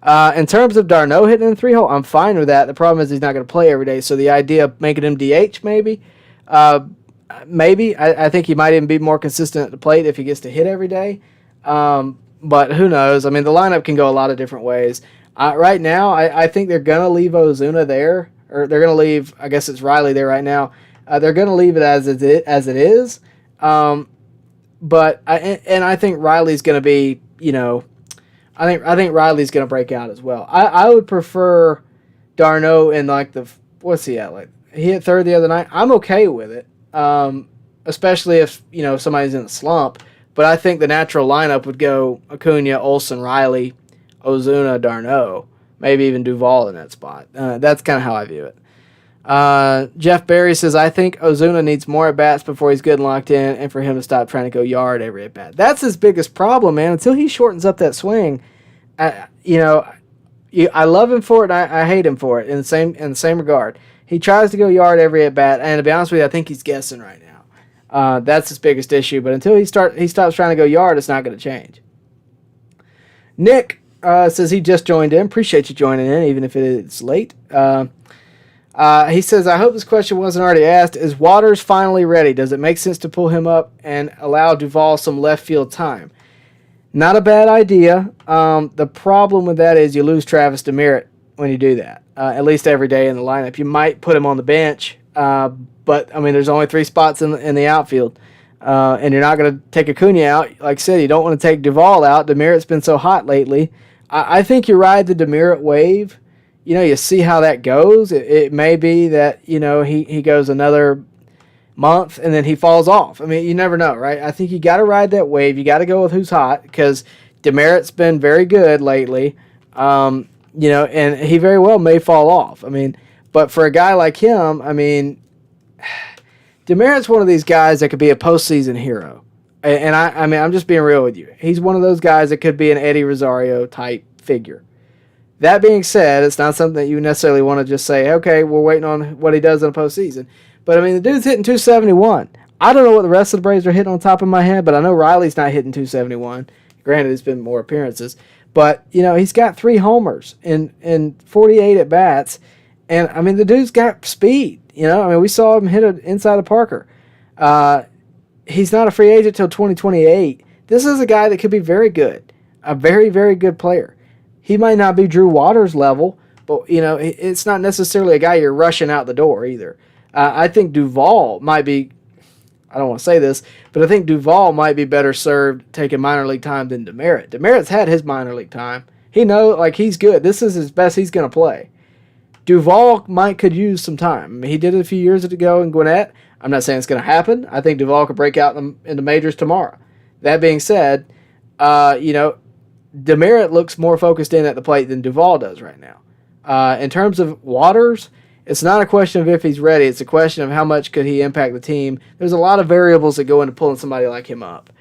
In terms of d'Arnaud hitting in the 3-hole, I'm fine with that. The problem is he's not going to play every day. So the idea of making him DH maybe, I think he might even be more consistent at the plate if he gets to hit every day. But who knows? I mean, the lineup can go a lot of different ways. Right now, I think they're going to leave Ozuna there, or they're going to leave, I guess it's Riley there right now. They're going to leave it as it is. But I think Riley's going to be, I think Riley's going to break out as well. I would prefer d'Arnaud in like what's he at? Like he hit third the other night. I'm okay with it, especially if somebody's in a slump. But I think the natural lineup would go Acuna, Olsen, Riley, Ozuna, d'Arnaud, maybe even Duvall in that spot. That's kind of how I view it. Jeff Berry says, I think Ozuna needs more at-bats before he's good and locked in, and for him to stop trying to go yard every at-bat. That's his biggest problem, man. Until he shortens up that swing, I love him for it, and I hate him for it in the same regard. He tries to go yard every at-bat, and to be honest with you, I think he's guessing right now. That's his biggest issue, but until he stops trying to go yard, it's not going to change. Nick says he just joined in. Appreciate you joining in, even if it's late. He says, I hope this question wasn't already asked. Is Waters finally ready? Does it make sense to pull him up and allow Duvall some left field time? Not a bad idea. The problem with that is you lose Travis DeMeritt when you do that, at least every day in the lineup. You might put him on the bench, but, I mean, there's only 3 spots in the outfield, and you're not going to take Acuna out. Like I said, you don't want to take Duvall out. DeMeritt's been so hot lately. I think you ride the DeMeritt wave. You see how that goes. It may be that, he goes another month and then he falls off. I mean, you never know, right? I think you got to ride that wave. You got to go with who's hot because DeMeritt's been very good lately, and he very well may fall off. I mean, but for a guy like him, I mean, DeMeritt's one of these guys that could be a postseason hero. And I mean, I'm just being real with you. He's one of those guys that could be an Eddie Rosario type figure. That being said, it's not something that you necessarily want to just say, okay, we're waiting on what he does in the postseason. But, I mean, the dude's hitting 271. I don't know what the rest of the Braves are hitting on top of my head, but I know Riley's not hitting 271. Granted, it's been more appearances. But, he's got 3 homers in 48 at-bats. And, I mean, the dude's got speed. I mean, we saw him hit it inside of Parker. He's not a free agent till 2028. This is a guy that could be very good, a very, very good player. He might not be Drew Waters level, but, it's not necessarily a guy you're rushing out the door either. I think Duvall might be, I don't want to say this, but I think Duvall might be better served taking minor league time than DeMeritt. DeMeritt's had his minor league time. He's good. This is his best he's going to play. Duvall could use some time. I mean, he did it a few years ago in Gwinnett. I'm not saying it's going to happen. I think Duvall could break out in the majors tomorrow. That being said, DeMeritt looks more focused in at the plate than Duvall does right now. In terms of Waters, it's not a question of if he's ready. It's a question of how much could he impact the team. There's a lot of variables that go into pulling somebody like him up.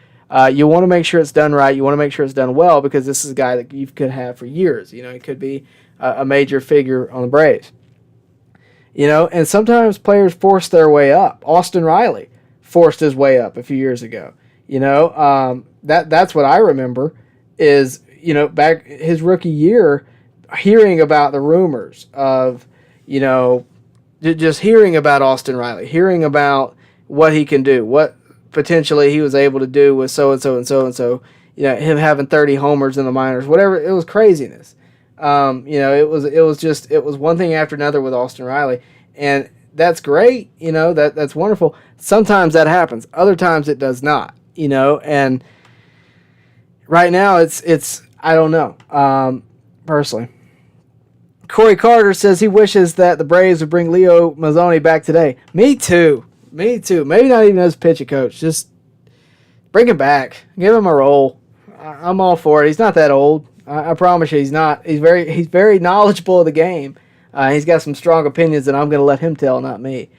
You want to make sure it's done right. You want to make sure it's done well because this is a guy that you could have for years. He could be a major figure on the Braves. And sometimes players force their way up. Austin Riley forced his way up a few years ago. That's what I remember is, back his rookie year, hearing about the rumors of, just hearing about Austin Riley, hearing about what he can do, what potentially he was able to do with so-and-so and so-and-so, him having 30 homers in the minors, whatever. It was craziness. It was one thing after another with Austin Riley, and that's great. That's wonderful. Sometimes that happens. Other times it does not. And right now it's I don't know. Personally, Corey Carter says he wishes that the Braves would bring Leo Mazzoni back today. Me too. Maybe not even as pitcher coach. Just bring him back. Give him a role. I'm all for it. He's not that old. I promise you, he's not. He's very knowledgeable of the game. He's got some strong opinions that I'm going to let him tell, not me.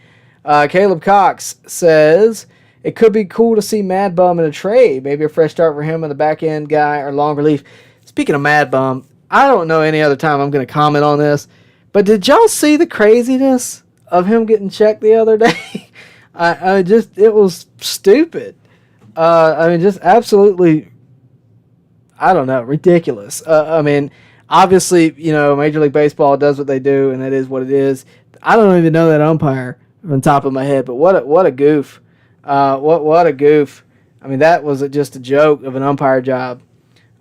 Caleb Cox says it could be cool to see Mad Bum in a trade. Maybe a fresh start for him and the back end guy or long relief. Speaking of Mad Bum, I don't know any other time I'm going to comment on this, but did y'all see the craziness of him getting checked the other day? It was stupid. Just absolutely, I don't know, ridiculous. Obviously, Major League Baseball does what they do, and that is what it is. I don't even know that umpire on the top of my head, but what a goof. What a goof. That was just a joke of an umpire job.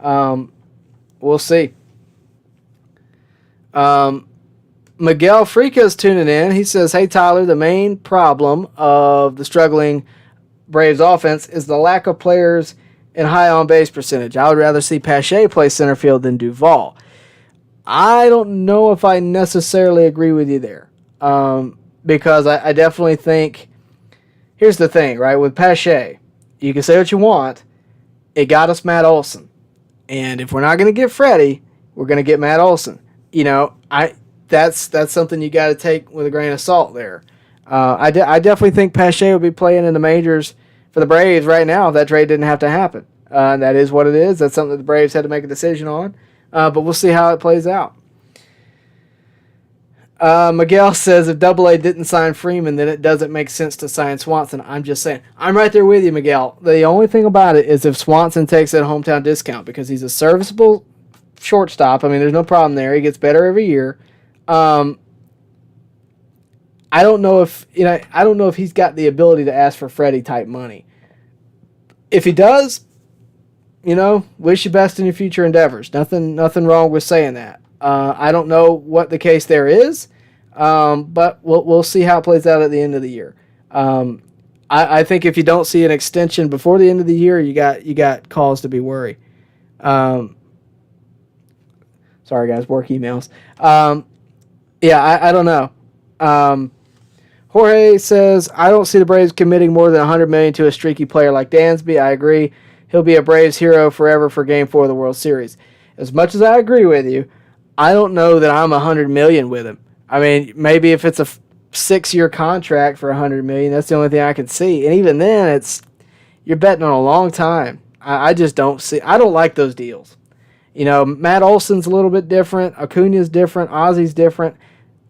We'll see. Miguel Frica's tuning in. He says, "Hey Tyler, the main problem of the struggling Braves offense is the lack of players and high on-base percentage. I would rather see Pache play center field than Duvall." I don't know if I necessarily agree with you there, because I definitely think, here's the thing, right? With Pache, you can say what you want. It got us Matt Olson. And if we're not going to get Freddie, we're going to get Matt Olson. That's something you got to take with a grain of salt there. I definitely think Pache would be playing in the majors for the Braves right now if that trade didn't have to happen. That is what it is. That's something that the Braves had to make a decision on. But we'll see how it plays out. Miguel says, if AA didn't sign Freeman, then it doesn't make sense to sign Swanson. I'm just saying. I'm right there with you, Miguel. The only thing about it is if Swanson takes that hometown discount, because he's a serviceable shortstop. There's no problem there. He gets better every year. I don't know if he's got the ability to ask for Freddie type money. If he does, wish you best in your future endeavors. Nothing wrong with saying that. I don't know what the case there is, but we'll see how it plays out at the end of the year. I think if you don't see an extension before the end of the year, you got cause to be worried. Sorry guys, work emails. I don't know. Jorge says, I don't see the Braves committing more than $100 million to a streaky player like Dansby. I agree. He'll be a Braves hero forever for Game 4 of the World Series. As much as I agree with you, I don't know that I'm $100 million with him. Maybe if it's a 6-year contract for $100 million, that's the only thing I can see. And even then, you're betting on a long time. I just don't see. I don't like those deals. Matt Olson's a little bit different. Acuna's different. Ozzy's different.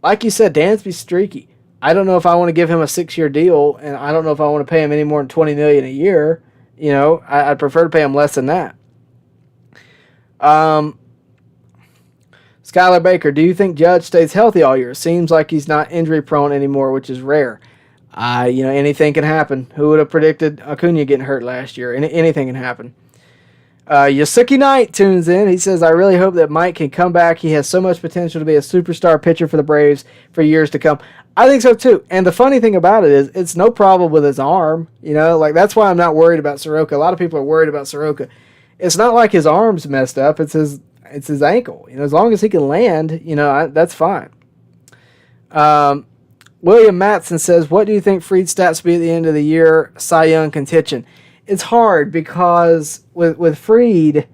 Like you said, Dansby's streaky. I don't know if I want to give him a 6-year deal, and I don't know if I want to pay him any more than $20 million a year. I'd prefer to pay him less than that. Skylar Baker, do you think Judge stays healthy all year? Seems like he's not injury prone anymore, which is rare. Anything can happen. Who would have predicted Acuna getting hurt last year? Anything can happen. Yasuki Knight tunes in. He says, I really hope that Mike can come back. He has so much potential to be a superstar pitcher for the Braves for years to come. I think so too. And the funny thing about it is it's no problem with his arm. That's why I'm not worried about Soroka. A lot of people are worried about Soroka. It's not like his arm's messed up. It's his ankle. As long as he can land, that's fine. William Matson says, what do you think Fried's stats will be at the end of the year? Cy Young contention. It's hard because with Fried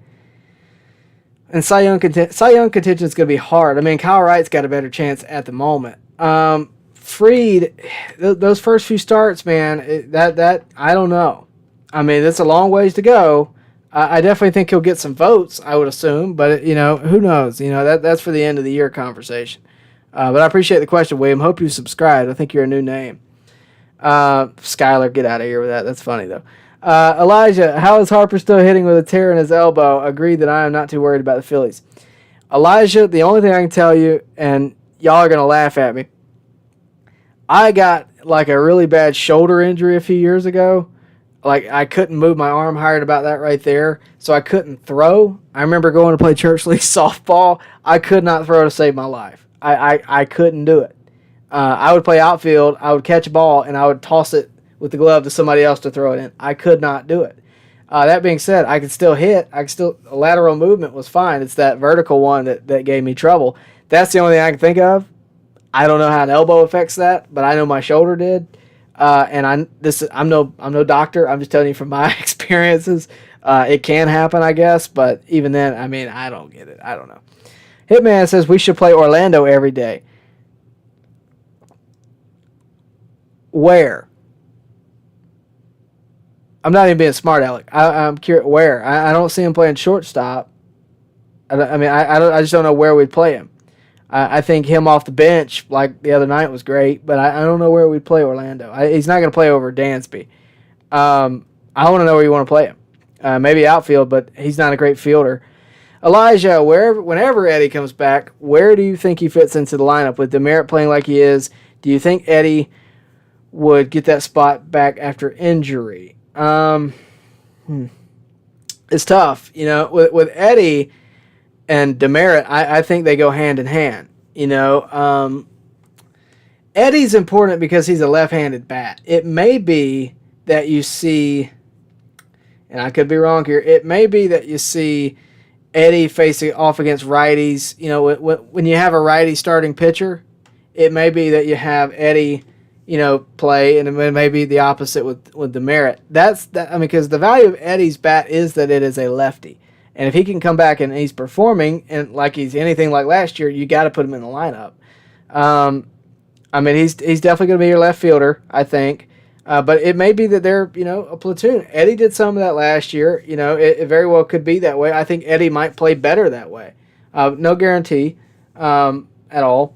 and Cy Young contention is going to be hard. Kyle Wright's got a better chance at the moment. Fried, those first few starts, man, that I don't know. It's a long ways to go. I definitely think he'll get some votes, I would assume, but who knows? That's for the end of the year conversation. But I appreciate the question, William. Hope you subscribed. I think you're a new name. Skylar, get out of here with that. That's funny though. Elijah, how is Harper still hitting with a tear in his elbow? Agreed that I am not too worried about the Phillies. Elijah, the only thing I can tell you, and y'all are going to laugh at me, I got a really bad shoulder injury a few years ago. I couldn't move my arm higher than about that right there, so I couldn't throw. I remember going to play church league softball. I could not throw to save my life. I couldn't do it. I would play outfield. I would catch a ball, and I would toss it with the glove to somebody else to throw it in. I could not do it. That being said, I could still hit. Lateral movement was fine. It's that vertical one that gave me trouble. That's the only thing I can think of. I don't know how an elbow affects that, but I know my shoulder did. I'm no doctor. I'm just telling you from my experiences. It can happen, I guess, but even then, I don't get it. I don't know. Hitman says we should play Orlando every day. Where? I'm not even being smart, Alec. I'm curious where. I don't see him playing shortstop. I just don't know where we'd play him. I think him off the bench like the other night was great, but I don't know where we'd play Orlando. He's not going to play over Dansby. I want to know where you want to play him. Maybe outfield, but he's not a great fielder. Elijah, whenever Eddie comes back, where do you think he fits into the lineup? With Demerit playing like he is, do you think Eddie would get that spot back after injury? It's tough. With Eddie and Demerit, I think they go hand in hand. Eddie's important because he's a left-handed bat. It may be that you see, and I could be wrong here, it may be that you see Eddie facing off against righties. When you have a righty starting pitcher, it may be that you have Eddie, play, and it may be the opposite with Demerit. Because the value of Eddie's bat is that it is a lefty. And if he can come back and he's performing and like he's anything like last year, you got to put him in the lineup. He's definitely going to be your left fielder, I think. But it may be that they're, a platoon. Eddie did some of that last year. It very well could be that way. I think Eddie might play better that way. No guarantee at all.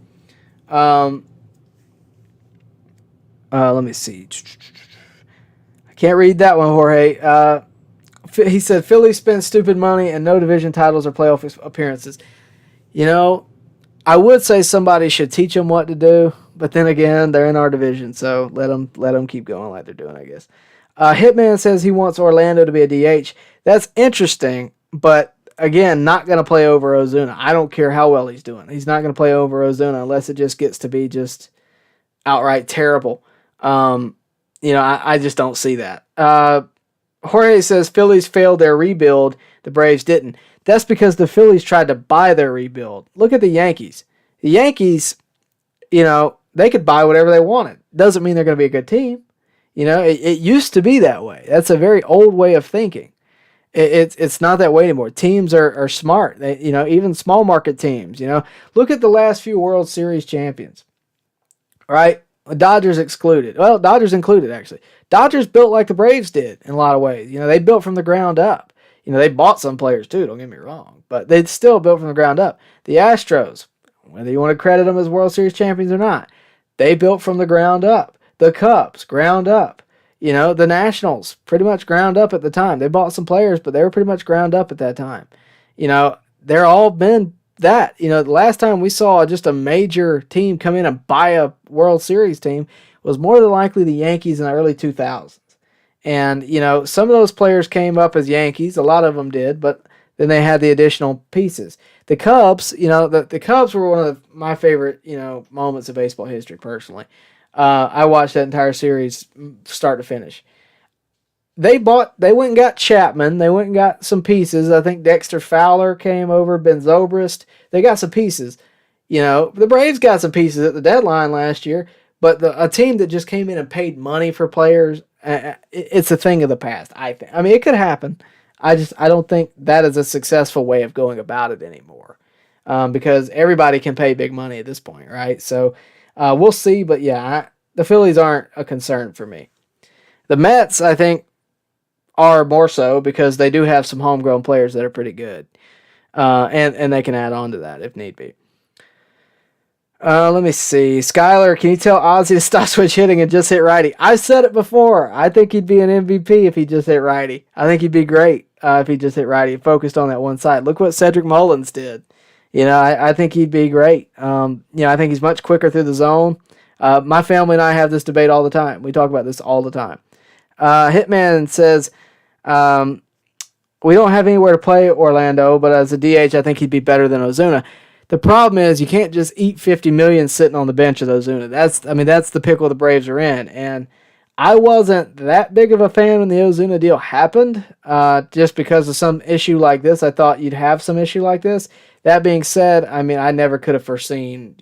Let me see. I can't read that one, Jorge. He said, Philly spends stupid money and no division titles or playoff appearances. I would say somebody should teach them what to do, but then again, they're in our division, so let them keep going like they're doing, I guess. Hitman says he wants Orlando to be a DH. That's interesting, but again, not going to play over Ozuna. I don't care how well he's doing. He's not going to play over Ozuna unless it just gets to be just outright terrible. I just don't see that. Jorge says Phillies failed their rebuild. The Braves didn't. That's because the Phillies tried to buy their rebuild. Look at the Yankees. The Yankees, they could buy whatever they wanted. Doesn't mean they're going to be a good team. It used to be that way. That's a very old way of thinking. It's not that way anymore. Teams are smart. They, even small market teams, Look at the last few World Series champions. Right? Dodgers excluded. Well, Dodgers included, actually. Dodgers built like the Braves did in a lot of ways. They built from the ground up. They bought some players too, don't get me wrong. But they still built from the ground up. The Astros, whether you want to credit them as World Series champions or not, they built from the ground up. The Cubs, ground up. The Nationals, pretty much ground up at the time. They bought some players, but they were pretty much ground up at that time. They're all been that. The last time we saw just a major team come in and buy a World Series team was more than likely the Yankees in the early 2000s. And, some of those players came up as Yankees. A lot of them did, but then they had the additional pieces. The Cubs, the Cubs were one of my favorite, moments of baseball history, personally. I watched that entire series start to finish. They went and got Chapman. They went and got some pieces. I think Dexter Fowler came over, Ben Zobrist. They got some pieces. The Braves got some pieces at the deadline last year, but a team that just came in and paid money for players, it's a thing of the past, I think. It could happen. I don't think that is a successful way of going about it anymore, because everybody can pay big money at this point, right? So we'll see, but yeah, the Phillies aren't a concern for me. The Mets, I think, are more so because they do have some homegrown players that are pretty good, and they can add on to that if need be. Let me see. Skyler, can you tell Ozzy to stop switch hitting and just hit righty? I've said it before. I think he'd be an MVP if he just hit righty. I think he'd be great if he just hit righty and focused on that one side. Look what Cedric Mullins did. I think he'd be great. I think he's much quicker through the zone. My family and I have this debate all the time. We talk about this all the time. Hitman says, we don't have anywhere to play Orlando, but as a DH, I think he'd be better than Ozuna. The problem is you can't just eat $50 million sitting on the bench with Ozuna. That's the pickle the Braves are in. And I wasn't that big of a fan when the Ozuna deal happened, just because of some issue like this. I thought you'd have some issue like this. That being said, I never could have foreseen,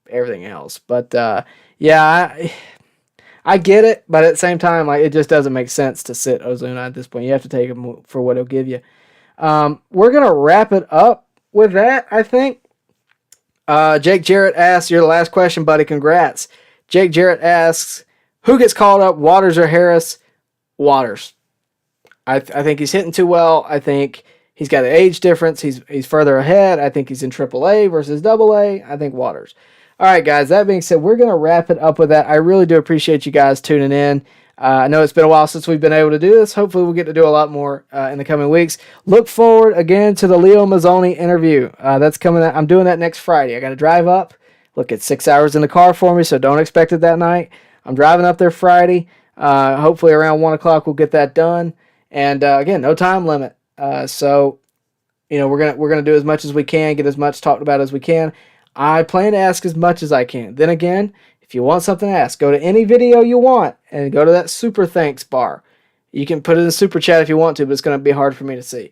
everything else. But I get it, but at the same time, it just doesn't make sense to sit Ozuna at this point. You have to take him for what he'll give you. We're gonna wrap it up with that, I think. Jake Jarrett asks, "You're the last question, buddy. Congrats." Jake Jarrett asks, "Who gets called up, Waters or Harris?" Waters. I think he's hitting too well. I think He's got an age difference. He's further ahead. I think he's in AAA versus AA. I think Waters. All right, guys, that being said, we're going to wrap it up with that. I really do appreciate you guys tuning in. I know it's been a while since we've been able to do this. Hopefully we'll get to do a lot more in the coming weeks. Look forward, again, to the Leo Mazzoni interview. That's coming out. I'm doing that next Friday. I got to drive up. Look, it's 6 hours in the car for me, so don't expect it that night. I'm driving up there Friday. Hopefully around 1 o'clock we'll get that done. And, again, no time limit. So, we're gonna do as much as we can, get as much talked about as we can. I plan to ask as much as I can. Then again, if you want something to ask, go to any video you want and go to that super thanks bar. You can put it in super chat if you want to, but it's going to be hard for me to see.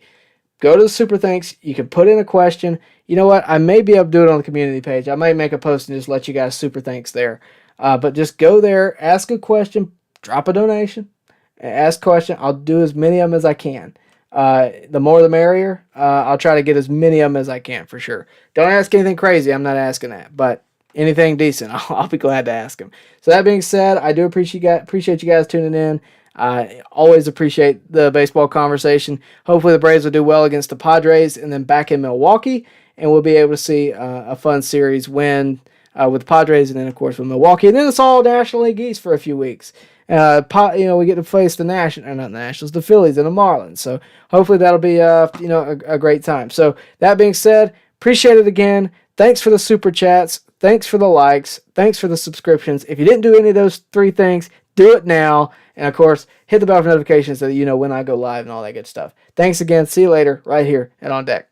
Go to the super thanks. You can put in a question. You know what? I may be able to do it on the community page. I might make a post and just let you guys super thanks there. But just go there, ask a question, drop a donation, ask a question. I'll do as many of them as I can. The more the merrier. I'll try to get as many of them as I can for sure. Don't ask anything crazy. I'm not asking that. But anything decent, I'll be glad to ask them. So that being said, I do appreciate you guys tuning in. I always appreciate the baseball conversation. Hopefully the Braves will do well against the Padres and then back in Milwaukee, and we'll be able to see a fun series win with the Padres and then, of course, with Milwaukee. And then it's all National League East for a few weeks. We get to face the Phillies and the Marlins. So hopefully that'll be a great time. So that being said, appreciate it again. Thanks for the super chats. Thanks for the likes. Thanks for the subscriptions. If you didn't do any of those 3 things, do it now. And, of course, hit the bell for notifications so that you know when I go live and all that good stuff. Thanks again. See you later right here at On Deck.